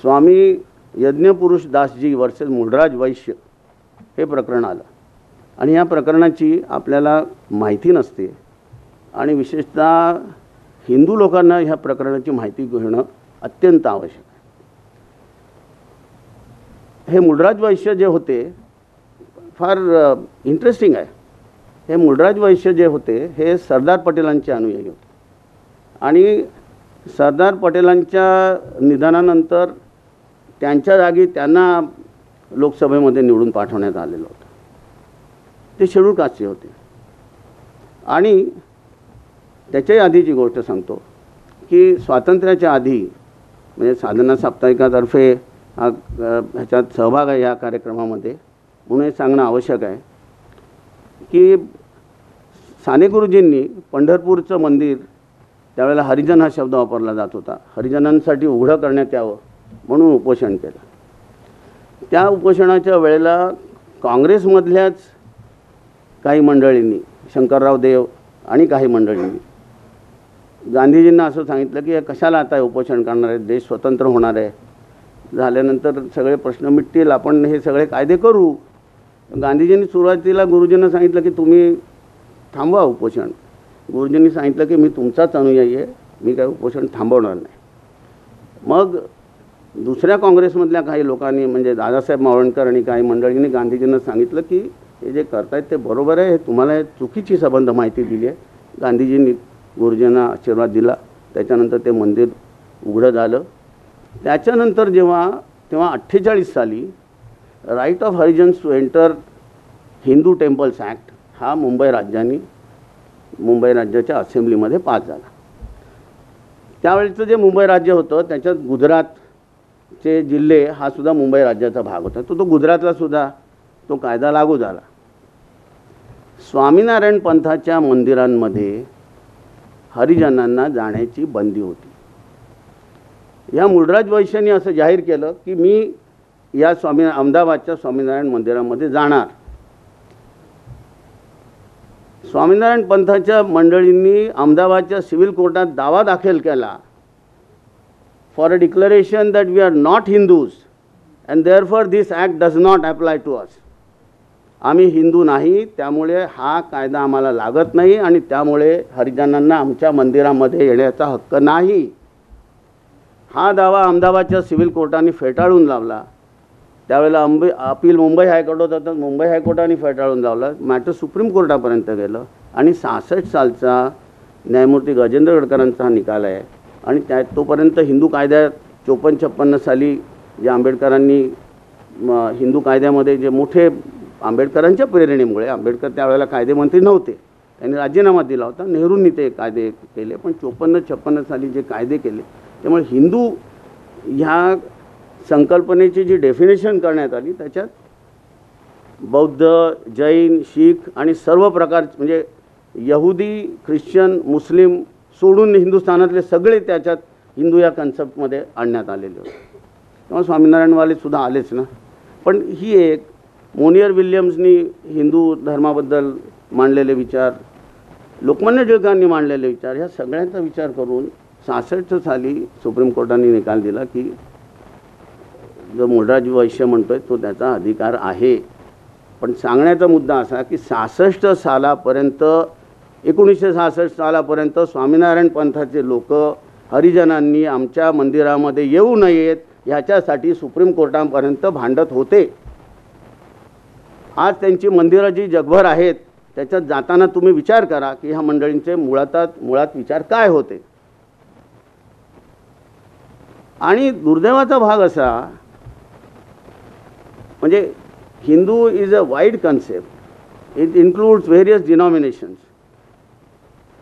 स्वामी यज्ञपुरुष दासजी वर्सेस मुळराज वैश्य हे प्रकरण आलं आणि या प्रकरणाची आपल्याला माहिती नसते आणि विशेषतः हिंदू लोकांना ह्या प्रकरणाची माहिती घेणं अत्यंत आवश्यक आहे. हे मुळराज वैश्य जे होते फार इंटरेस्टिंग आहे. हे मुळराज वैश्य जे होते हे सरदार पटेलांचे अनुयायी होते आणि सरदार पटेलांच्या निधनानंतर त्यांच्या जागी त्यांना लोकसभेमध्ये निवडून पाठवण्यात आलेलं होतं. ते शेड्यूल कास्टचे होते. आणि त्याच्याही आधीची गोष्ट सांगतो की स्वातंत्र्याच्या आधी म्हणजे साधना साप्ताहिकातर्फे ह्याच्यात सहभाग आहे या कार्यक्रमामध्ये, म्हणून हे सांगणं आवश्यक आहे की साने गुरुजींनी पंढरपूरचं मंदिर त्यावेळेला हरिजन हा शब्द वापरला जात होता, हरिजनांसाठी उघडं करण्यात यावं म्हणून उपोषण केलं. त्या उपोषणाच्या वेळेला काँग्रेसमधल्याच काही मंडळींनी, शंकरराव देव आणि काही मंडळींनी गांधीजींना असं सांगितलं की कशाला आता उपोषण करणार आहे, देश स्वतंत्र होणार आहे, झाल्यानंतर सगळे प्रश्न मिटतील, आपण हे सगळे कायदे करू. गांधीजींनी सुरुवातीला गुरुजींना सांगितलं की तुम्ही थांबवा उपोषण. गुरुजींनी सांगितलं की मी तुमचाच अनुयायी आहे, मी काही उपोषण थांबवणार नाही. मग दुसऱ्या काँग्रेसमधल्या काही लोकांनी म्हणजे दादासाहेब मावळणकर आणि काही मंडळींनी गांधीजींना सांगितलं की हे जे करतायत ते बरोबर आहे, हे तुम्हाला चुकीची संबंध माहिती दिली आहे. गांधीजींनी गुरुजींना आशीर्वाद दिला, त्याच्यानंतर ते मंदिर उघडं झालं. त्याच्यानंतर तेव्हा 48 साली right of Harijans to enter Hindu temples act हा मुंबई राज्याच्या असेंब्लीमध्ये पास झाला. त्यावेळेचं जे मुंबई राज्य होतं त्याच्यात गुजरातचे जिल्हे हा सुद्धा मुंबई राज्याचा भाग होता, तो गुजरातला सुद्धा तो कायदा लागू झाला. स्वामीनारायण पंथाच्या मंदिरांमध्ये हरिजनांना जाण्याची बंदी होती. या मुळराज वैश्यांनी असं जाहीर केलं की मी या अहमदाबादच्या स्वामीनारायण मंदिरामध्ये जाणार. स्वामीनारायण पंथाच्या मंडळींनी अहमदाबादच्या सिव्हिल कोर्टात दावा दाखल केला for a declaration that we are not Hindus and therefore this act does not apply to us. आम्ही हिंदू नाही, त्यामुळे हा कायदा आम्हाला लागत नाही आणि त्यामुळे हरिजनांना आमच्या मंदिरामध्ये येण्याचा हक्क नाही. हा दावा अहमदाबादच्या सिव्हिल कोर्टाने फेटाळून लावला. त्यावेळेला अपील मुंबई हायकोर्टात होतं, मुंबई हायकोर्टाने फेटाळून लावलं. मॅटर सुप्रीम कोर्टापर्यंत गेलं आणि 66 सालचा न्यायमूर्ती गजेंद्र गडकरांचा हा निकाल आहे. आणि तोपर्यंत हिंदू कायद्यात 54-56 साली जे आंबेडकरांनी हिंदू कायद्यामध्ये जे मोठे आंबेडकरांच्या प्रेरणेमुळे, आंबेडकर त्यावेळेला कायदेमंत्री नव्हते, त्यांनी राजीनामा दिला होता. नेहरूंनी ते कायदे केले, पण 54-56 साली जे कायदे केले त्यामुळे हिंदू ह्या संकल्पनेची जी डेफिनेशन करण्यात आली त्याच्यात बौद्ध, जैन, शीख आणि सर्व प्रकार म्हणजे यहुदी, ख्रिश्चन, मुस्लिम सोडून हिंदुस्थानातले सगळे त्याच्यात हिंदू या कन्सेप्टमध्ये आणण्यात आलेले होते. तेव्हा स्वामीनारायणवाले सुद्धा आलेच ना. पण ही एक मोनियर विल्यम्सनी हिंदू धर्माबद्दल मांडलेले विचार, लोकमान्य टिळकांनी मांडलेले विचार, ह्या सगळ्यांचा विचार करून 66 साली सुप्रीम कोर्टाने निकाल दिला की जो मूळराज वैश्य म्हणतोय तो त्याचा अधिकार आहे. पण सांगण्याचा मुद्दा असा की 66 सालापर्यंत 1966 सालापर्यंत स्वामीनारायण पंथाचे लोक हरिजनांनी आमच्या मंदिरामध्ये येऊ नयेत ह्याच्यासाठी सुप्रीम कोर्टापर्यंत भांडत होते. आज त्यांची मंदिरं जी जगभर आहेत त्याच्यात जाताना तुम्ही विचार करा की ह्या मंडळींचे मुळात विचार काय होते. आणि दुर्दैवाचा भाग असा म्हणजे Hindu is a wide concept, it includes various डिनॉमिनेशन्स.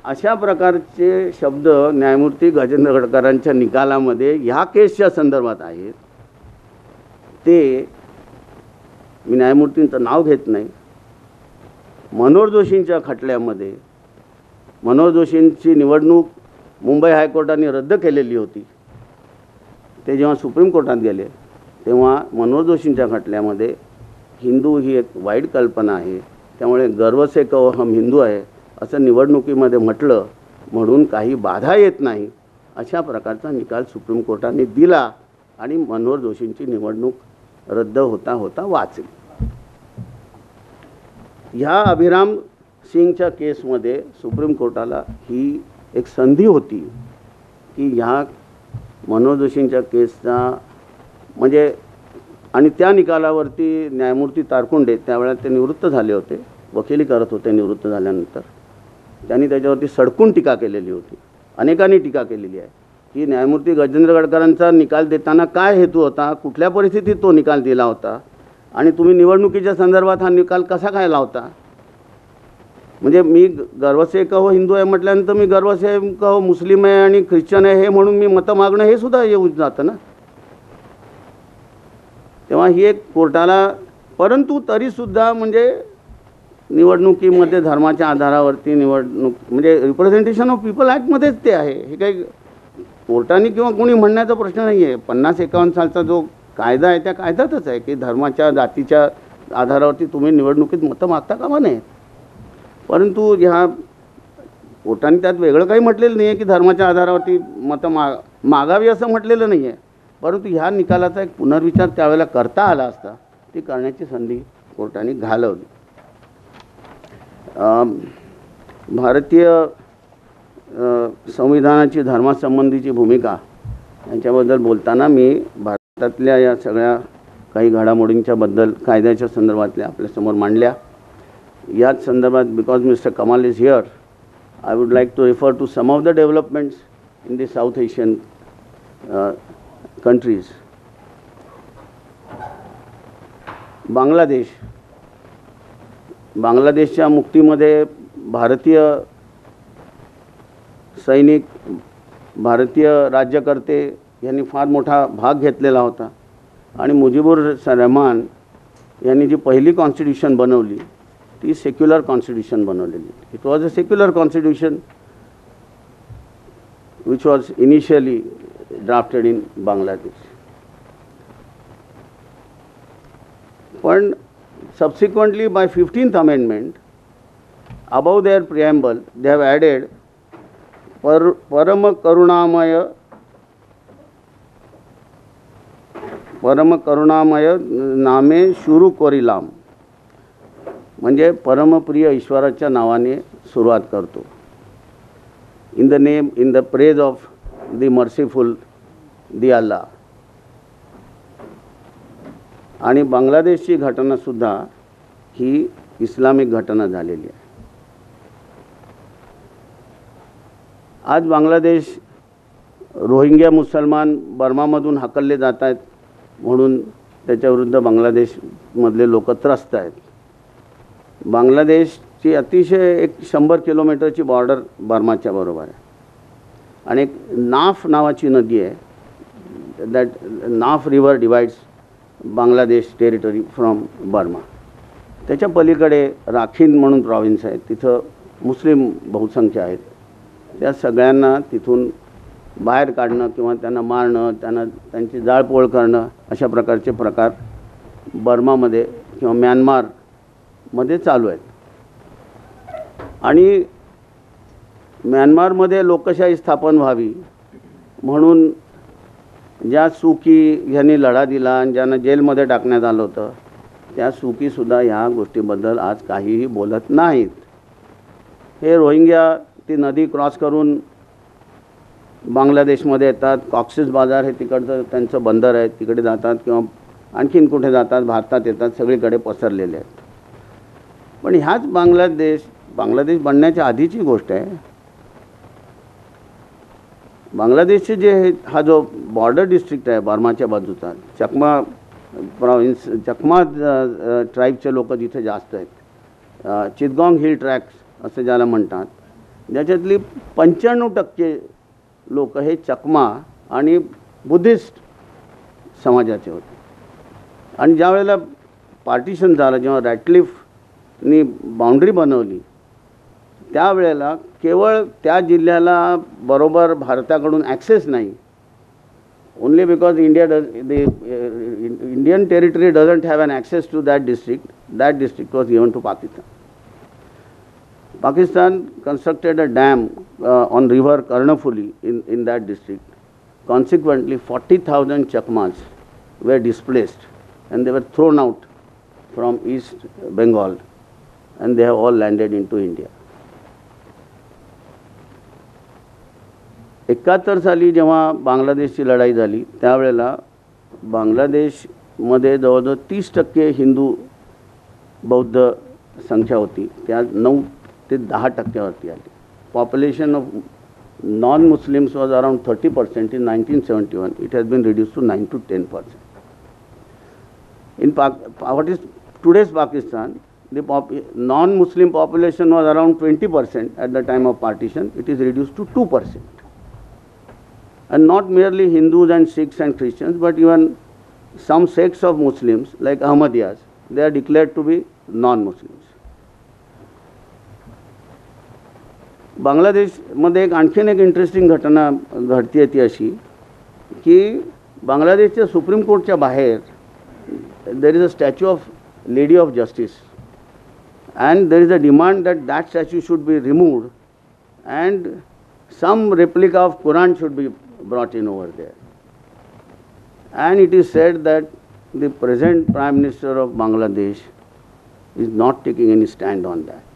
अशा प्रकारचे शब्द न्यायमूर्ती गजेंद्र गडकरांच्या निकालामध्ये ह्या केसच्या संदर्भात आहेत. ते मी न्यायमूर्तींचं नाव घेत नाही. मनोहर जोशींच्या खटल्यामध्ये मनोहर जोशींची निवडणूक मुंबई हायकोर्टाने रद्द केलेली होती. ते जेव्हा सुप्रीम कोर्टात गेले तेव्हा मनोहर जोशींच्या खटल्यामध्ये हिंदू ही एक वाईट कल्पना आहे, त्यामुळे गर्व से कहो हम हिंदू आहे असं निवडणुकीमध्ये म्हटलं म्हणून काही बाधा येत नाही अशा प्रकारचा निकाल सुप्रीम कोर्टाने दिला आणि मनोहर जोशींची निवडणूक रद्द होता होता वाचली. ह्या अभिराम सिंगच्या केसमध्ये सुप्रीम कोर्टाला ही एक संधी होती की ह्या मनोहर जोशींच्या केसचा म्हणजे आणि त्या निकालावरती न्यायमूर्ती तारकुंडे त्यावेळेला ते निवृत्त झाले होते, वकिली करत होते. निवृत्त झाल्यानंतर त्यांनी त्याच्यावरती सडकून टीका केलेली होती, अनेकांनी टीका केलेली आहे की न्यायमूर्ती गजेंद्र गडकरांचा निकाल देताना काय हेतू होता, कुठल्या परिस्थितीत तो निकाल दिला होता आणि तुम्ही निवडणुकीच्या संदर्भात हा निकाल कसा काय लावता. म्हणजे मी गर्व से कहो हिंदू आहे म्हटल्यानंतर मी गर्व से कहो मुस्लिम आहे आणि ख्रिश्चन आहे हे म्हणून मी मतं मागणं हे सुद्धा येऊन जातं ना. तेव्हा ही एक कोर्टाला परंतु तरीसुद्धा म्हणजे निवडणुकीमध्ये धर्माच्या आधारावरती निवडणूक म्हणजे रिप्रेझेंटेशन ऑफ पीपल ॲक्टमध्येच ते आहे. हे काही कोर्टाने किंवा कोणी म्हणण्याचा प्रश्न नाही आहे. 50-51 सालचा जो कायदा आहे त्या कायद्यातच आहे की धर्माच्या जातीच्या आधारावरती तुम्ही निवडणुकीत मतं मागता कामा नये. परंतु ह्या कोर्टाने त्यात वेगळं काही म्हटलेलं नाही आहे की धर्माच्या आधारावरती मतं मागावी असं म्हटलेलं नाही आहे. परंतु ह्या निकालाचा एक पुनर्विचार त्यावेळेला करता आला असता ती करण्याची संधी कोर्टाने घालवली. भारतीय संविधानाची धर्मासंबंधीची भूमिका यांच्याबद्दल बोलताना मी भारतातल्या या सगळ्या काही घडामोडींच्या बद्दल कायद्याच्या संदर्भातल्या आपल्यासमोर मांडल्या. याच संदर्भात because mister Kamal is here I would like to refer to some of the developments in the South Asian countries. बांगलादेशच्या मुक्तीमध्ये भारतीय सैनिक, भारतीय राज्यकर्ते यांनी फार मोठा भाग घेतलेला होता आणि मुजीबुर रहमान यांनी जी पहिली कॉन्स्टिट्यूशन बनवली ती सेक्युलर कॉन्स्टिट्यूशन बनवलेली. It was a secular constitution which was initially drafted in Bangladesh. But subsequently by 15th amendment above their preamble they have added Parama Karunamaya नामे शुरू करिलाम म्हणजे परमप्रिय ईश्वराच्या नावाने सुरुवात करतो. In the praise of the merciful the Allah. आणि बांगलादेशची घटनासुद्धा ही इस्लामिक घटना झालेली आहे. आज बांगलादेश रोहिंग्या मुसलमान बर्मामधून हाकलले जात आहेत म्हणून त्याच्याविरुद्ध बांगलादेशमधले लोक त्रस्त आहेत. बांगलादेश ची अतिशय एक 100 किलोमीटरची बॉर्डर बर्माच्या बरोबर आहे. आणि एक नाफ नावाची नदी आहे. That Naf river divides Bangladesh territory from Burma. त्याच्या पलीकडे राखीन म्हणून प्रॉविन्स आहे, तिथं मुस्लिम बहुसंख्य आहेत. त्या सगळ्यांना तिथून बाहेर काढणं किंवा त्यांना मारणं, त्यांची जाळपोळ करणं अशा प्रकारचे प्रकार बर्मामध्ये किंवा म्यानमारमध्ये चालू आहेत. आणि म्यानमारमध्ये लोकशाही स्थापन व्हावी म्हणून ज्या सुकी यांनी लढा दिला आणि ज्यांना जेलमध्ये टाकण्यात आलं होतं त्या सुकीसुद्धा ह्या गोष्टीबद्दल आज काहीही बोलत नाहीत. हे रोहिंग्या ती नदी क्रॉस करून बांगलादेशमध्ये येतात. कॉक्सिस बाजार हे तिकडचं त्यांचं बंदर आहे, तिकडे जातात किंवा आणखीन कुठे जातात, भारतात येतात, सगळीकडे पसरलेले आहेत. पण ह्याच बांगलादेश बनण्याच्या आधीची गोष्ट आहे. बांगलादेशचे जे हा जो बॉर्डर डिस्ट्रिक्ट आहे बर्माच्या बाजूचा, चकमा प्रॉविन्स, चकमा ट्राईबचे लोक जिथे जास्त आहेत, चितगांग हिल ट्रॅक्स असं ज्याला म्हणतात, ज्याच्यातली 95% लोक हे चकमा आणि बुद्धिस्ट समाजाचे होते. आणि ज्या वेळेला पार्टिशन झालं, जेव्हा रॅटक्लिफनी बाउंड्री बनवली, त्यावेळेला केवळ त्या जिल्ह्याला बरोबर भारताकडून ॲक्सेस नाही, only because Indian territory doesn't have an access to that district was given to Pakistan. Pakistan constructed a dam on river Karnafuli in that district. Consequently, 40,000 Chakmas were displaced and they were thrown out from East Bengal and they have all landed into India. 71 साली जेव्हा बांगलादेशची लढाई झाली त्यावेळेला बांगलादेशमध्ये जवळजवळ 30% हिंदू बौद्ध संख्या होती, त्या 9 ते 10% आली. Population of non Muslims was around 30% in 1971. It has been reduced to 9 to 10%. In what is today's Pakistan, the non-Muslim population was around 20% at the time of partition. It is reduced to 2%. And not merely Hindus and Sikhs and Christians, but even some sects of Muslims like Ahmadiyas, they are declared to be non-Muslims. बांगलादेशमध्ये एक आणखीन एक interesting घटना घडते ती अशी की बांगलादेशच्या सुप्रीम कोर्टच्या बाहेर there is a statue of lady of justice and there is a demand that statue should be removed and some replica of Quran should be brought in over there. And it is said that the present prime minister of Bangladesh is not taking any stand on that.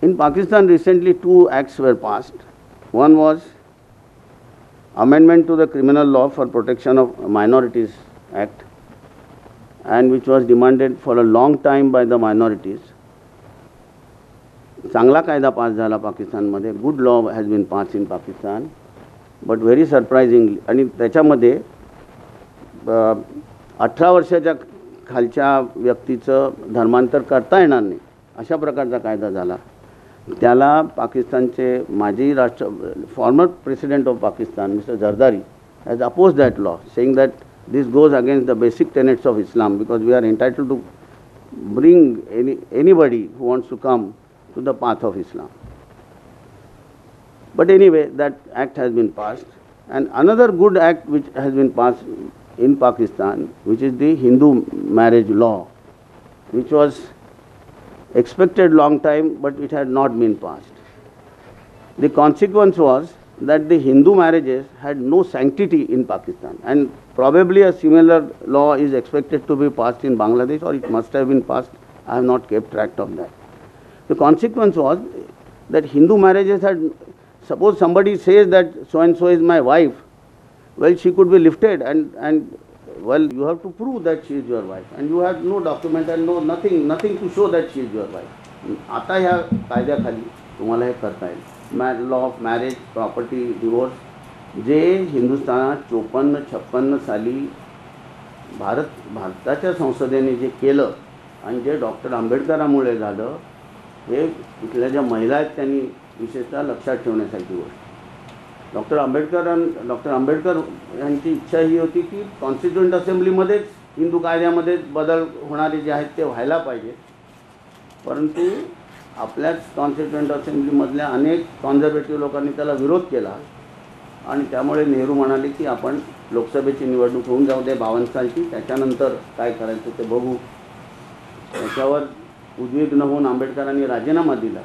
In Pakistan recently 2 acts were passed. One was Amendment to the Criminal Law for Protection of Minorities Act, and which was demanded for a long time by the minorities. चांगला कायदा pass झाला पाकिस्तानमध्ये. Good law has been pass in Pakistan, but very surprisingly आणि त्याच्यामध्ये 18 वर्षाच्या खालच्या व्यक्तीचं धर्मांतर करता येणार नाही अशा प्रकारचा कायदा झाला. त्याला पाकिस्तानचे माजी former president of Pakistan mister Zardari has oppose that law, saying that this goes against the basic tenets of Islam because we are entitled to bring anybody who wants to come to the path of Islam. But anyway, that act has been passed. And another good act which has been passed in Pakistan, which is the Hindu marriage law, which was expected long time, but it had not been passed. The consequence was that the Hindu marriages had no sanctity in Pakistan, and probably a similar law is expected to be passed in Bangladesh, or it must have been passed. I have not kept track of that. The consequence was that Hindu marriages had, suppose somebody says that so and so is my wife, well, she could be lifted and well, you have to prove that she is your wife, and you have no document and no nothing to show that she is your wife. आता ह्या कायद्याखाली तुम्हाला हे करता येईल. Law of marriage, property, divorce जे हिंदुस्थानात 54-56 साली भारताच्या संसदेने जे केलं आणि जे डॉक्टर आंबेडकरांमुळे झालं, हे इथल्या ज्या महिला आहेत त्यांनी विशेषतः लक्षात ठेवण्यासारखी गोष्ट. डॉक्टर आंबेडकर यांची इच्छा ही होती की कॉन्स्टिट्युएंट असेंब्लीमध्येच हिंदू कायद्यामध्ये बदल होणारे जे आहेत ते व्हायला पाहिजे. परंतु आपल्याच कॉन्स्टिट्युएंट असेंब्लीमधल्या अनेक कॉन्झर्वेटिव्ह लोकांनी त्याला विरोध केला आणि त्यामुळे नेहरू म्हणाले की आपण लोकसभेची निवडणूक होऊन जाऊ दे 52 सालची, त्याच्यानंतर काय करायचं ते बघू. त्याच्यावर उद्विग्न होऊन आंबेडकरांनी राजीनामा दिला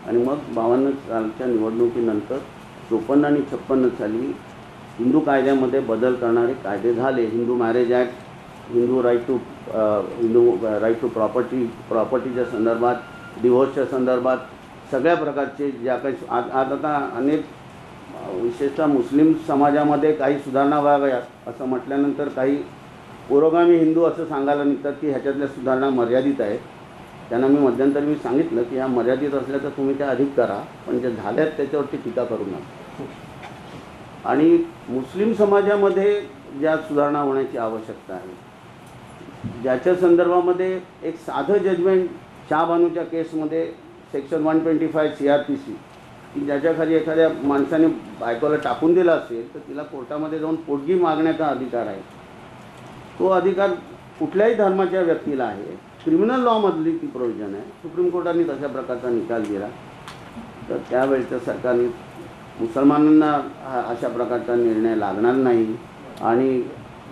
आणि मग 52 सालच्या निवडणुकीनंतर 54 आणि 56 साली हिंदू कायद्यामध्ये बदल करणारे कायदे झाले. Hindu marriage act, Hindu right to प्रॉपर्टीच्या संदर्भात, डिव्होर्सच्या संदर्भात, सगळ्या प्रकारचे ज्या काही आज आता अनेक विशेषतः मुस्लिम समाजामध्ये काही सुधारणा व्हाव्यात असं म्हटल्यानंतर काही पुरोगामी हिंदू असं सांगायला निघतात की ह्याच्यातल्या सुधारणा मर्यादित आहेत. त्यांना मी सांगितलं की ह्या मर्यादित असल्या तर तुम्ही त्या अधिक करा, पण जे झाल्यात त्याच्यावरती टीका करू नका. आणि मुस्लिम समाजामध्ये ज्या सुधारणा होण्याची आवश्यकता आहे, ज्याच्या संदर्भामध्ये एक साधं जजमेंट शाहबानूच्या केसमध्ये सेक्शन 125 CRPC की ज्याच्याखाली एखाद्या माणसाने बायकोला टाकून दिला असेल तर तिला कोर्टामध्ये जाऊन पोटगी मागण्याचा अधिकार आहे. तो अधिकार कुठल्याही धर्माच्या व्यक्तीला आहे. क्रिमिनल लॉमधली ती प्रोव्हिजन आहे. सुप्रीम कोर्टाने तशा प्रकारचा निकाल दिला. तर त्यावेळेच्या सरकारने मुसलमानांना अशा प्रकारचा निर्णय लागणार नाही आणि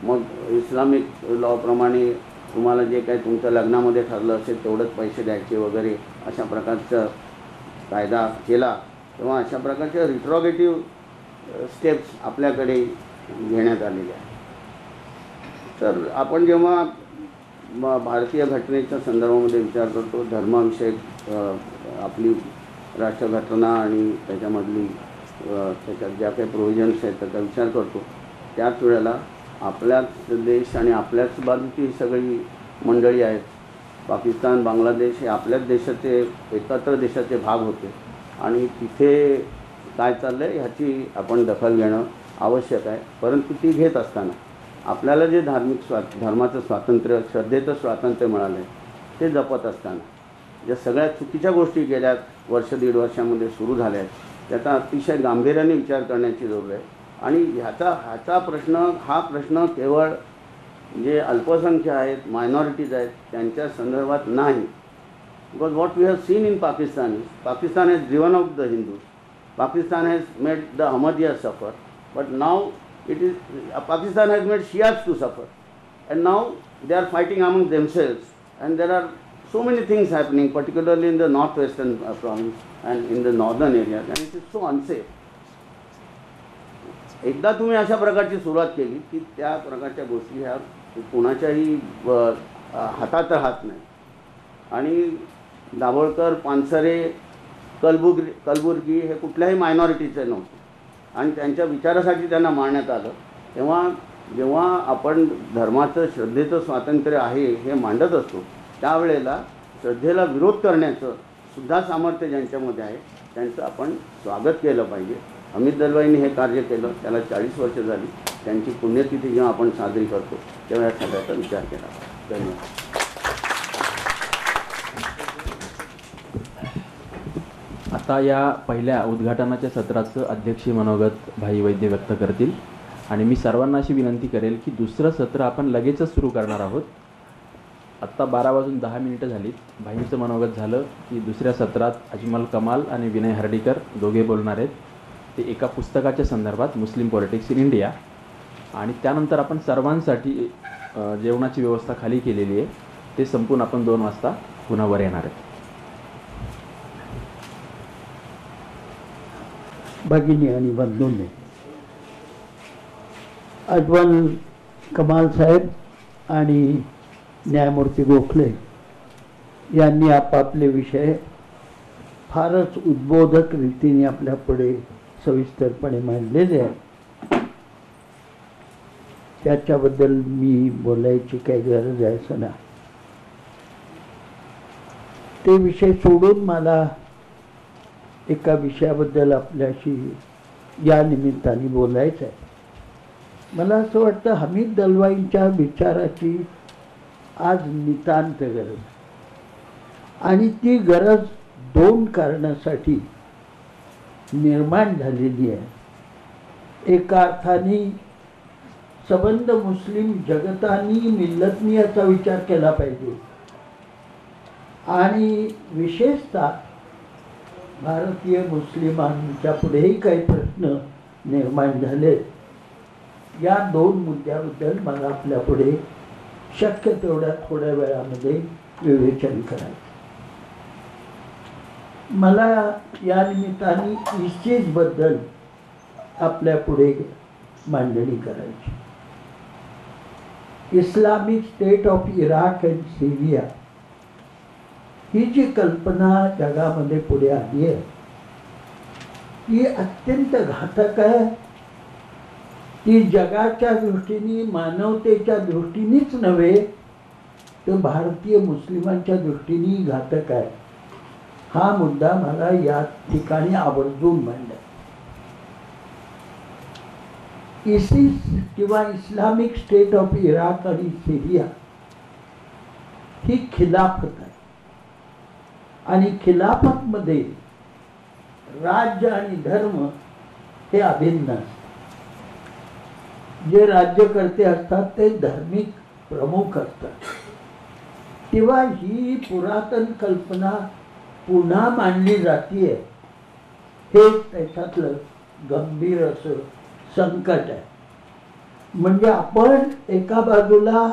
मग इस्लामिक लॉप्रमाणे तुम्हाला जे काही तुमच्या लग्नामध्ये ठरलं असेल तेवढंच पैसे द्यायचे वगैरे अशा प्रकारचा कायदा केला. तेव्हा अशा प्रकारच्या रिट्रॉगेटिव्ह स्टेप्स आपल्याकडे घेण्यात आलेल्या आहेत. तर आपण जेव्हा भारतीय घटनेच्या संदर्भामध्ये विचार करतो, धर्माविषयक आपली राष्ट्रघटना आणि त्याच्यामधली त्याच्यात ज्या काही प्रोव्हिजन्स आहेत त्याचा विचार करतो, त्याच वेळेला आपल्याच देश आणि आपल्याच बाजूची सगळी मंडळी आहेत. पाकिस्तान, बांगलादेश हे आपल्याच देशाचे एकत्र देशाचे भाग होते आणि तिथे काय चाललं आहे ह्याची आपण दखल घेणं आवश्यक आहे. परंतु ती घेत असताना आपल्याला जे धर्माचं स्वातंत्र्य, श्रद्धेचं स्वातंत्र्य मिळालं आहे ते जपत असताना ज्या सगळ्या चुकीच्या गोष्टी गेल्या वर्ष दीड वर्षामध्ये सुरू झाल्या आहेत त्याचा अतिशय गांभीर्याने विचार करण्याची जरूर आहे. आणि ह्याचा प्रश्न केवळ जे अल्पसंख्य आहेत, मायनॉरिटीज आहेत त्यांच्या संदर्भात नाही. Because what we have seen in Pakistan has driven out the Hindus. Pakistan has made the Ahmadiyas suffer, but now Pakistan has made Shias to suffer, and now they are fighting among themselves, and there are so many things happening, particularly in the northwestern province and in the northern areas, and it is so unsafe. एकदा तुम्ही अशा प्रकारची सुरुवात केली की त्या प्रकारच्या गोष्टी ह्या कुणाच्याही हातात राहत नाही. आणि दाभोळकर, पानसरे, कलबुर्गी हे कुठल्याही मायनॉरिटीचे नव्हते आणि त्यांच्या विचारासाठी त्यांना मारण्यात आलं. जेव्हा आपण धर्माचं, श्रद्धेचं स्वातंत्र्य आहे हे मांडत असतो त्यावेळेला श्रद्धेला विरोध करण्याचं सुद्धा सामर्थ्य ज्यांच्यामध्ये आहे त्यांचं आपण स्वागत केलं पाहिजे. हमीद दलवाईंनी हे कार्य केलं, त्याला 40 वर्ष झाली. त्यांची पुण्यतिथी जेव्हा आपण साजरी करतो तेव्हा या सगळ्याचा विचार केला. धन्यवाद. आता या पहिल्या उद्घाटनाच्या सत्राचं अध्यक्षीय मनोगत भाई वैद्य व्यक्त करतील आणि मी सर्वांना अशी विनंती करेल की दुसरं सत्र आपण लगेचच सुरू करणार आहोत. आत्ता 12:10 झालीत. भाईंचं मनोगत झालं की दुसऱ्या सत्रात अजमल कमाल आणि विनय हर्डीकर दोघे बोलणार आहेत. ते एका पुस्तकाच्या संदर्भात, मुस्लिम पॉलिटिक्स इन इंडिया. आणि त्यानंतर आपण सर्वांसाठी जेवणाची व्यवस्था खाली केलेली आहे. ते संपून आपण 2 वाजता पुन्हा वर येणार आहेत. भगिनी आणि बंधूंनी, अजमल कमाल साहेब आणि न्यायमूर्ती गोखले यांनी आपापले विषय फारच उद्बोधक रीतीने आपल्या पुढे सविस्तरपणे मांडलेले आहे. त्याच्याबद्दल मी बोलायची काही गरज आहे असं ना. ते विषय सोडून मला एका विषयाबद्दल आपल्याशी या निमित्ताने बोलायचं आहे. मला असं वाटतं हमीद दलवाईंच्या विचाराची आज नितांत गरज आहे. आणि ती गरज दोन कारणासाठी निर्माण झालेली आहे. एका अर्थाने सबंध मुस्लिम जगतानी मिल्लतनी याचा विचार केला पाहिजे आणि विशेषतः भारतीय मुस्लिमांच्या पुढेही काही प्रश्न निर्माण झाले. या दोन मुद्द्याबद्दल मला आपल्या पुढे शक्य तेवढ्या थोड्या वेळामध्ये विवेचन करायचं. मला या निमित्ताने ISISबद्दल आपल्या पुढे मांडणी करायची. Islamic state of Iraq and Syria ही जी कल्पना जगामध्ये पुढे आली आहे ही अत्यंत घातक आहे. ती जगाच्या दृष्टीने मानवतेच्या दृष्टीनेच नव्हे तर भारतीय मुस्लिमांच्या दृष्टीने घातक आहे. हा मुद्दा मला या ठिकाणी आवर्जून मांडायचा. ISIS किंवा इस्लामिक स्टेट ऑफ इराक आणि सिरिया ही खिलाफत आहे आणि खिलाफतमध्ये राज्य आणि धर्म हे अभिन्न असतात. जे राज्यकर्ते असतात ते धार्मिक प्रमुख असतात. तेव्हा ही पुरातन कल्पना पुन्हा मांडली जातीये हे त्याच्यातलं गंभीर असं संकट आहे. म्हणजे आपण एका बाजूला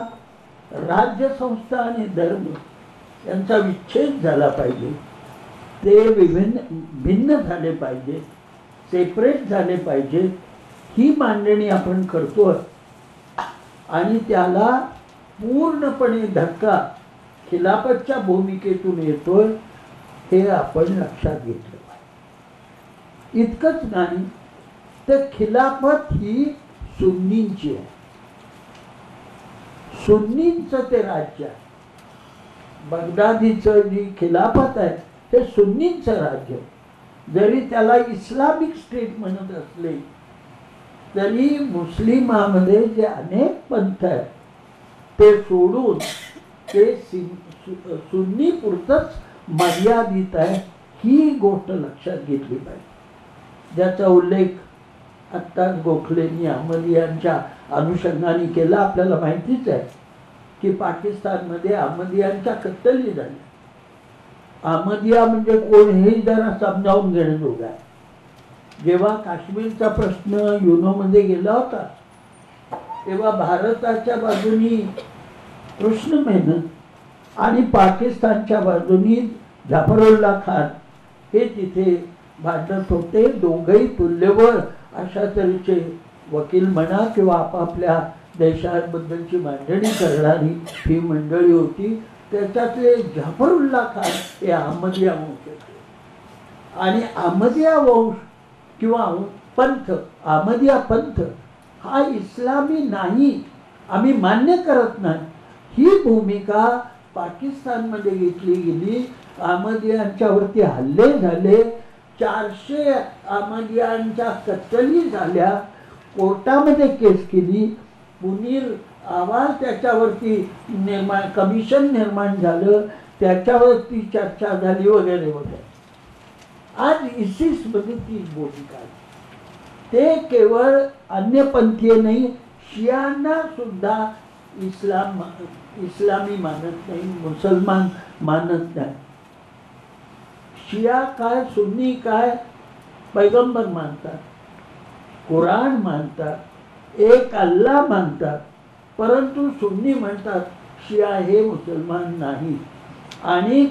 राज्यसंस्था आणि धर्म यांचा विच्छेद झाला पाहिजे, ते भिन्न झाले पाहिजे, सेपरेट झाले पाहिजे, ही मांडणी आपण करतोय आणि त्याला पूर्णपणे धक्का खिलाफतच्या भूमिकेतून येतोय हे आपण लक्षात घेतलं पाहिजे. इतकंच नाही तर खिलाफत ही सुन्नींची आहे. सुन्नींचं ते राज्य आहे. बगदादीचं जी खिलाफत आहे ते सुन्नींचं राज्य. जरी त्याला इस्लामिक स्टेट म्हणत असले तरी मुस्लिमामध्ये जे अनेक पंथ आहेत ते सोडून ते सुन्नी पुरतच मर्यादित आहे. ही गोष्ट लक्षात घेतली पाहिजे. ज्याचा उल्लेख आत्ताच गोखलेंनी अहमदियांच्या अनुषंगाने केला. आपल्याला माहितीच आहे की पाकिस्तानमध्ये अहमदियांच्या कत्तली झाल्या. अहमदिया म्हणजे कोण हे जरा समजावून घेणं जोग आहे. जेव्हा काश्मीरचा प्रश्न युनोमध्ये गेला होता तेव्हा भारताच्या बाजूनी कृष्ण मेनन आणि पाकिस्तानच्या बाजूनी जाफरुल्ला खान हे तिथे भांडत होते. दोघेही तुल्यबळ अशा तऱ्हेचे वकील म्हणा किंवा आपापल्या देशाबद्दलची मांडणी करणारी ही मंडळी होती. त्याच्यातले जाफरुल्ला खान हे अहमदिया वंश होते आणि अहमदिया वंश किंवा पंथ, अहमदिया पंथ हा इस्लामी नाही, आम्ही मान्य करत नाही, ही भूमिका पाकिस्तानमध्ये घेतली गेली. अहमदियांच्यावरती हल्ले झाले. 400 अहमदियांच्या कत्तली झाल्या. कोर्टामध्ये केस केली. पुनीर अहवाल त्याच्यावरती कमिशन निर्माण झालं. त्याच्यावरती चर्चा झाली वगैरे वगैरे. आज ISISमध्ये तीच भूमिका आहे. ते केवळ अन्यपंथीय नाही, शियांना सुद्धा इस्लामी मानत नाही, मुसलमान मानत नाही. शिया काय, सुन्नी काय, पैगंबर मानतात, कुराण मानतात, एक अल्लाह मानतात. परंतु सुन्नी म्हणतात शिया हे मुसलमान नाही. आणि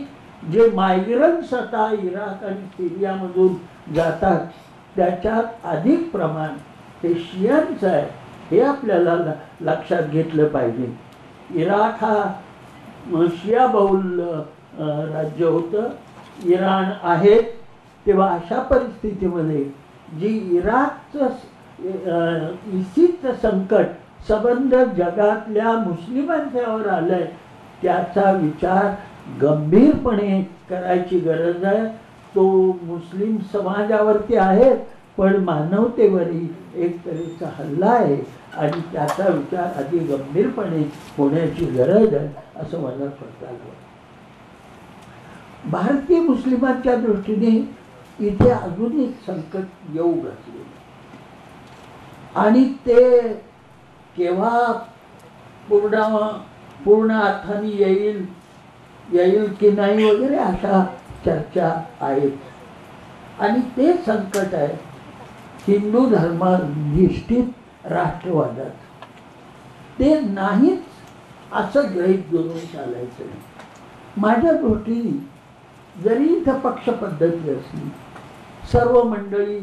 जे मायग्रंट्स आता इराक आणि सिरियामधून जातात त्याच्यात अधिक प्रमाण हे शियांचं आहे. हे आपल्याला लक्षात घेतलं पाहिजे. इराक हा शिया बहुल राज्य होतं. इराण आहे. तेव्हा अशा परिस्थितीमध्ये जी इराकचं ISISचं संकट संबंध जगातल्या मुस्लिमांच्यावर आलंय त्याचा विचार गंभीरपणे करायची गरज आहे. तो मुस्लिम समाजावरती आहे पण मानवतेवरही एक तऱ्हेचा हल्ला आहे आणि त्याचा विचार अधिक गंभीरपणे होण्याची गरज आहे असं मला स्वतःला वाटतं. भारतीय मुस्लिमांच्या दृष्टीने इथे अजून एक संकट येऊ घातले आणि ते केव्हा पूर्ण अर्थाने येईल की नाही वगैरे अशा चर्चा आहेत. आणि ते संकट आहे हिंदू धर्माधिष्ठित राष्ट्रवादात. ते नाहीच असं गृहीत धरून चालायचं नाही. माझ्या दृष्टीने जरी इथं पक्ष पद्धती असली, सर्व मंडळी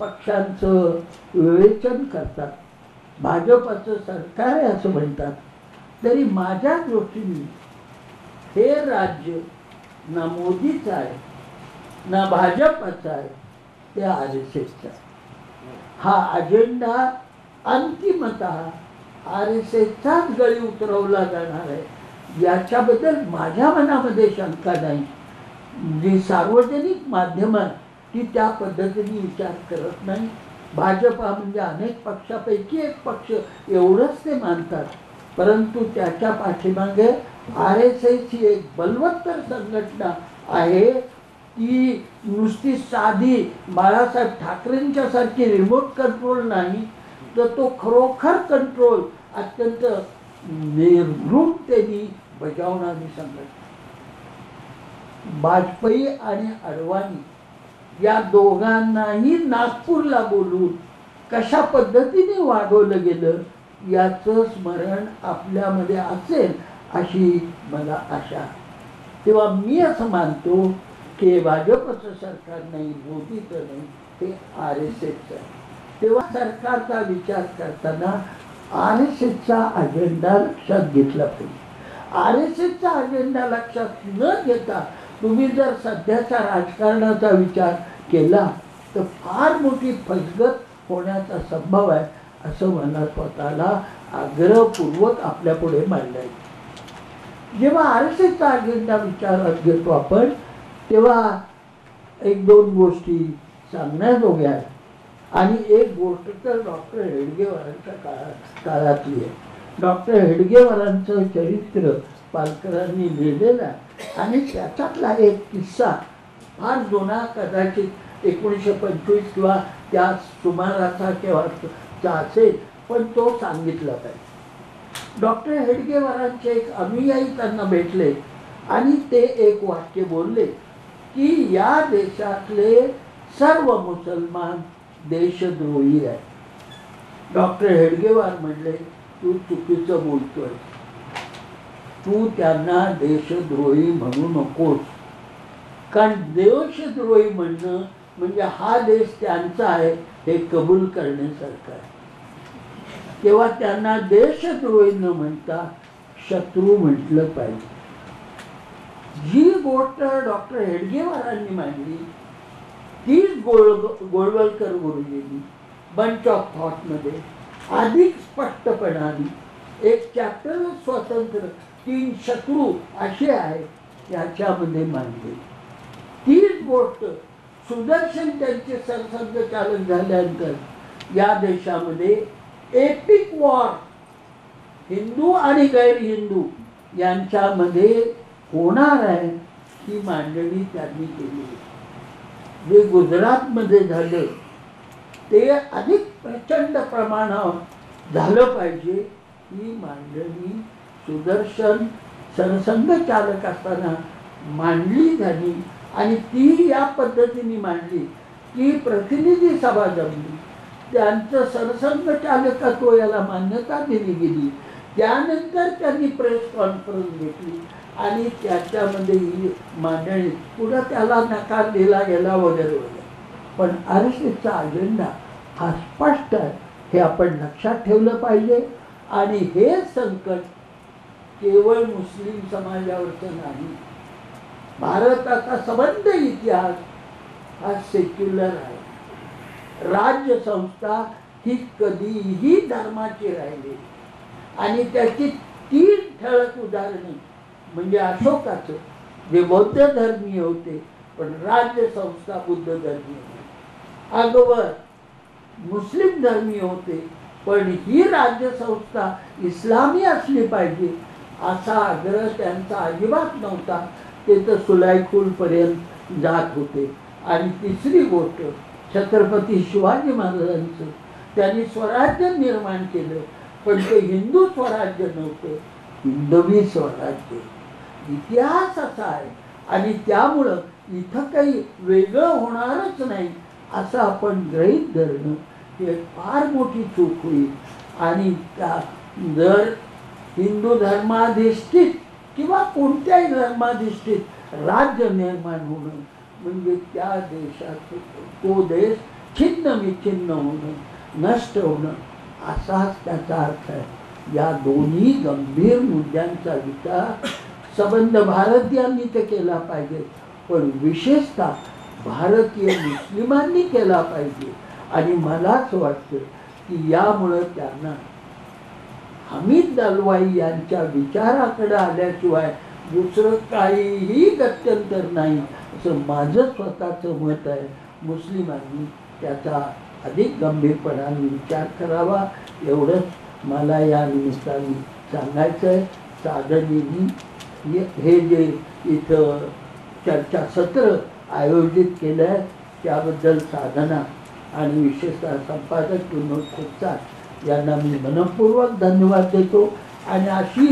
पक्षांचं विवेचन करतात, भाजपचं सरकार आहे असं म्हणतात, तरी माझ्या दृष्टीने हे राज्य ना मोदीचं आहे ना भाजपचं आहे, ते RSSचं आहे. हा अजेंडा अंतिमतः RSSचाच गळी उतरवला जाणार आहे याच्याबद्दल माझ्या मनामध्ये शंका नाही. जी सार्वजनिक माध्यमं ती त्या पद्धतीने विचार करत नाही. भाजप म्हणजे अनेक पक्षापैकी एक पक्ष एवढंच ते मानतात, परंतु त्याच्या पाठीमागे RSS ही एक बलवत्तर संघटना आहे. ती नुसती साधी बाळासाहेब ठाकरेंच्या सारखी रिमोट कंट्रोल नाही, तर तो खरोखर कंट्रोल अत्यंत निर्घृणतेने बजावणारी संघटना. वाजपेयी आणि अडवाणी या दोघांनाही नागपूरला बोलून कशा पद्धतीने वाढवलं गेलं याचं स्मरण आपल्यामध्ये असेल अशी मला आशा. तेव्हा मी असं मानतो की भाजपचं सरकार नाही, मोदीचं नाही, ते RSSचं आहे. तेव्हा सरकारचा विचार करताना RSSचा अजेंडा लक्षात घेतला पाहिजे. RSSचा अजेंडा लक्षात न घेता तुम्ही जर सध्याच्या राजकारणाचा विचार केला तर फार मोठी फसगत होण्याचा संभव आहे असं मला स्वतःला आग्रहपूर्वक आपल्या पुढे मांडायचं. जेव्हा RSSचा अजेंडा विचारात घेतो आपण, तेव्हा एक दोन गोष्टी सांगण्याजोग्या आहेत. आणि एक गोष्ट तर डॉक्टर हेडगेवारांच्या काळातली आहे. डॉक्टर हेडगेवारांचं चरित्र पालकरांनी लिहिलेलं आहे आणि त्याच्यातला एक किस्सा फार जुना, कदाचित 1925 किंवा त्या सुमाराचा केव्हाचा असेल, पण तो सांगितला पाहिजे. डॉक्टर हेडगेवारांचे एक अनुयायी त्यांना भेटले आणि ते एक वाक्य बोलले की या देशातले सर्व मुसलमान देशद्रोही आहे. डॉक्टर हेडगेवार म्हणले, तू चुकीचं बोलतोय, तू त्यांना देशद्रोही म्हणू नकोस, कारण देशद्रोही म्हणणं म्हणजे हा देश त्यांचा आहे हे कबूल करण्यासारखं आहे. तेव्हा त्यांना देशद्रोही न म्हणता शत्रू म्हटलं पाहिजे. जी गोष्ट डॉक्टर हेडगेवारांनी मांडली तीच गोळवलकर गुरुजींनी बंच ऑफ थॉटमध्ये अधिक स्पष्टपणाने एक चॅप्टर स्वतंत्र 3 शत्रू असे आहे याच्यामध्ये मांडली. तीच गोष्ट सुदर्शन त्यांचे सरसंघचालक झाल्यानंतर या देशामध्ये एपिक वॉर हिंदू आणि गैर हिंदू यांच्यामध्ये होणार आहे ही मांडणी त्यांनी केली. जे गुजरातमध्ये झालं ते अधिक प्रचंड प्रमाणावर झालं पाहिजे ही मांडणी सुदर्शन सरसंघचालक असताना मांडली झाली. आणि ती या पद्धतीने मांडली की प्रतिनिधी सभा जमली, त्यांचं सरसंघचालकत्व याला मान्यता दिली गेली. त्यानंतर त्यांनी प्रेस कॉन्फरन्स घेतली आणि त्याच्यामध्ये ही मांडणी, पुढे त्याला नकार दिला गेला वगैरे वगैरे. पण RSSचा अजेंडा हा स्पष्ट आहे हे आपण लक्षात ठेवलं पाहिजे. आणि हे संकट केवळ मुस्लिम समाजावरचं नाही. भारताचा संबंध इतिहास हा सेक्युलर आहे. राज्यसंस्था ही कधीही धर्माची राहिली आणि त्याची 3 ठळक उदाहरणे म्हणजे अकबर मुस्लिम धर्मीय होते, पण ही राज्यसंस्था इस्लामी असली पाहिजे असा आग्रह त्यांचा अजिबात नव्हता. ते तर सुलायखूलपर्यंत जात होते. आणि तिसरी गोष्ट, छत्रपती शिवाजी महाराजांचं त्यांनी स्वराज्य निर्माण केलं, पण ते हिंदू स्वराज्य नव्हतं, हिंदवी स्वराज्य. इतिहास असा आहे आणि त्यामुळं इथं काही वेगळं होणारच नाही असं आपण गृहीत धरणं ही फार मोठी चूक होईल. आणि जर हिंदू धर्माधिष्ठित किंवा कोणत्याही धर्माधिष्ठित राज्य निर्माण होणं म्हणजे त्या देशात तो देश छिन्न विच्छिन्न होणं, नष्ट होणं असाच त्याचा अर्थ आहे. या दोन्ही गंभीर मुद्द्यांचा विचार संबंध भारतीयांनी तर केला पाहिजे, पण विशेषतः भारतीय मुस्लिमांनी केला पाहिजे. आणि मला असं वाटतं की यामुळं त्यांना हमीद दलवाई यांच्या विचाराकडे आल्याशिवाय दुसरं काहीही गत्यंतर नाही असं माझं स्वतःचं मत आहे. मुस्लिमांनी त्याचा अधिक गंभीरपणाने विचार करावा एवढंच मला या निमित्ताने सांगायचं आहे. साधनेनी हे जे इथं चर्चासत्र आयोजित केलं आहे त्याबद्दल साधना आणि विशेषतः संपादक विनोद खोपचार यांना मी मनपूर्वक धन्यवाद देतो. आणि अशी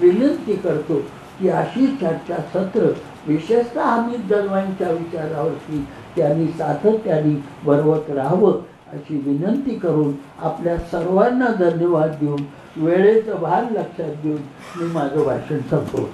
विनंती करतो की अशी चर्चासत्र विशेषतः हमीद दलवाईंच्या विचारावरती त्यांनी सातत्याने भरवत राहावं अशी विनंती करून आपल्या सर्वांना धन्यवाद देऊन वेळेचं भान लक्षात घेऊन मी माझं भाषण संपवतो.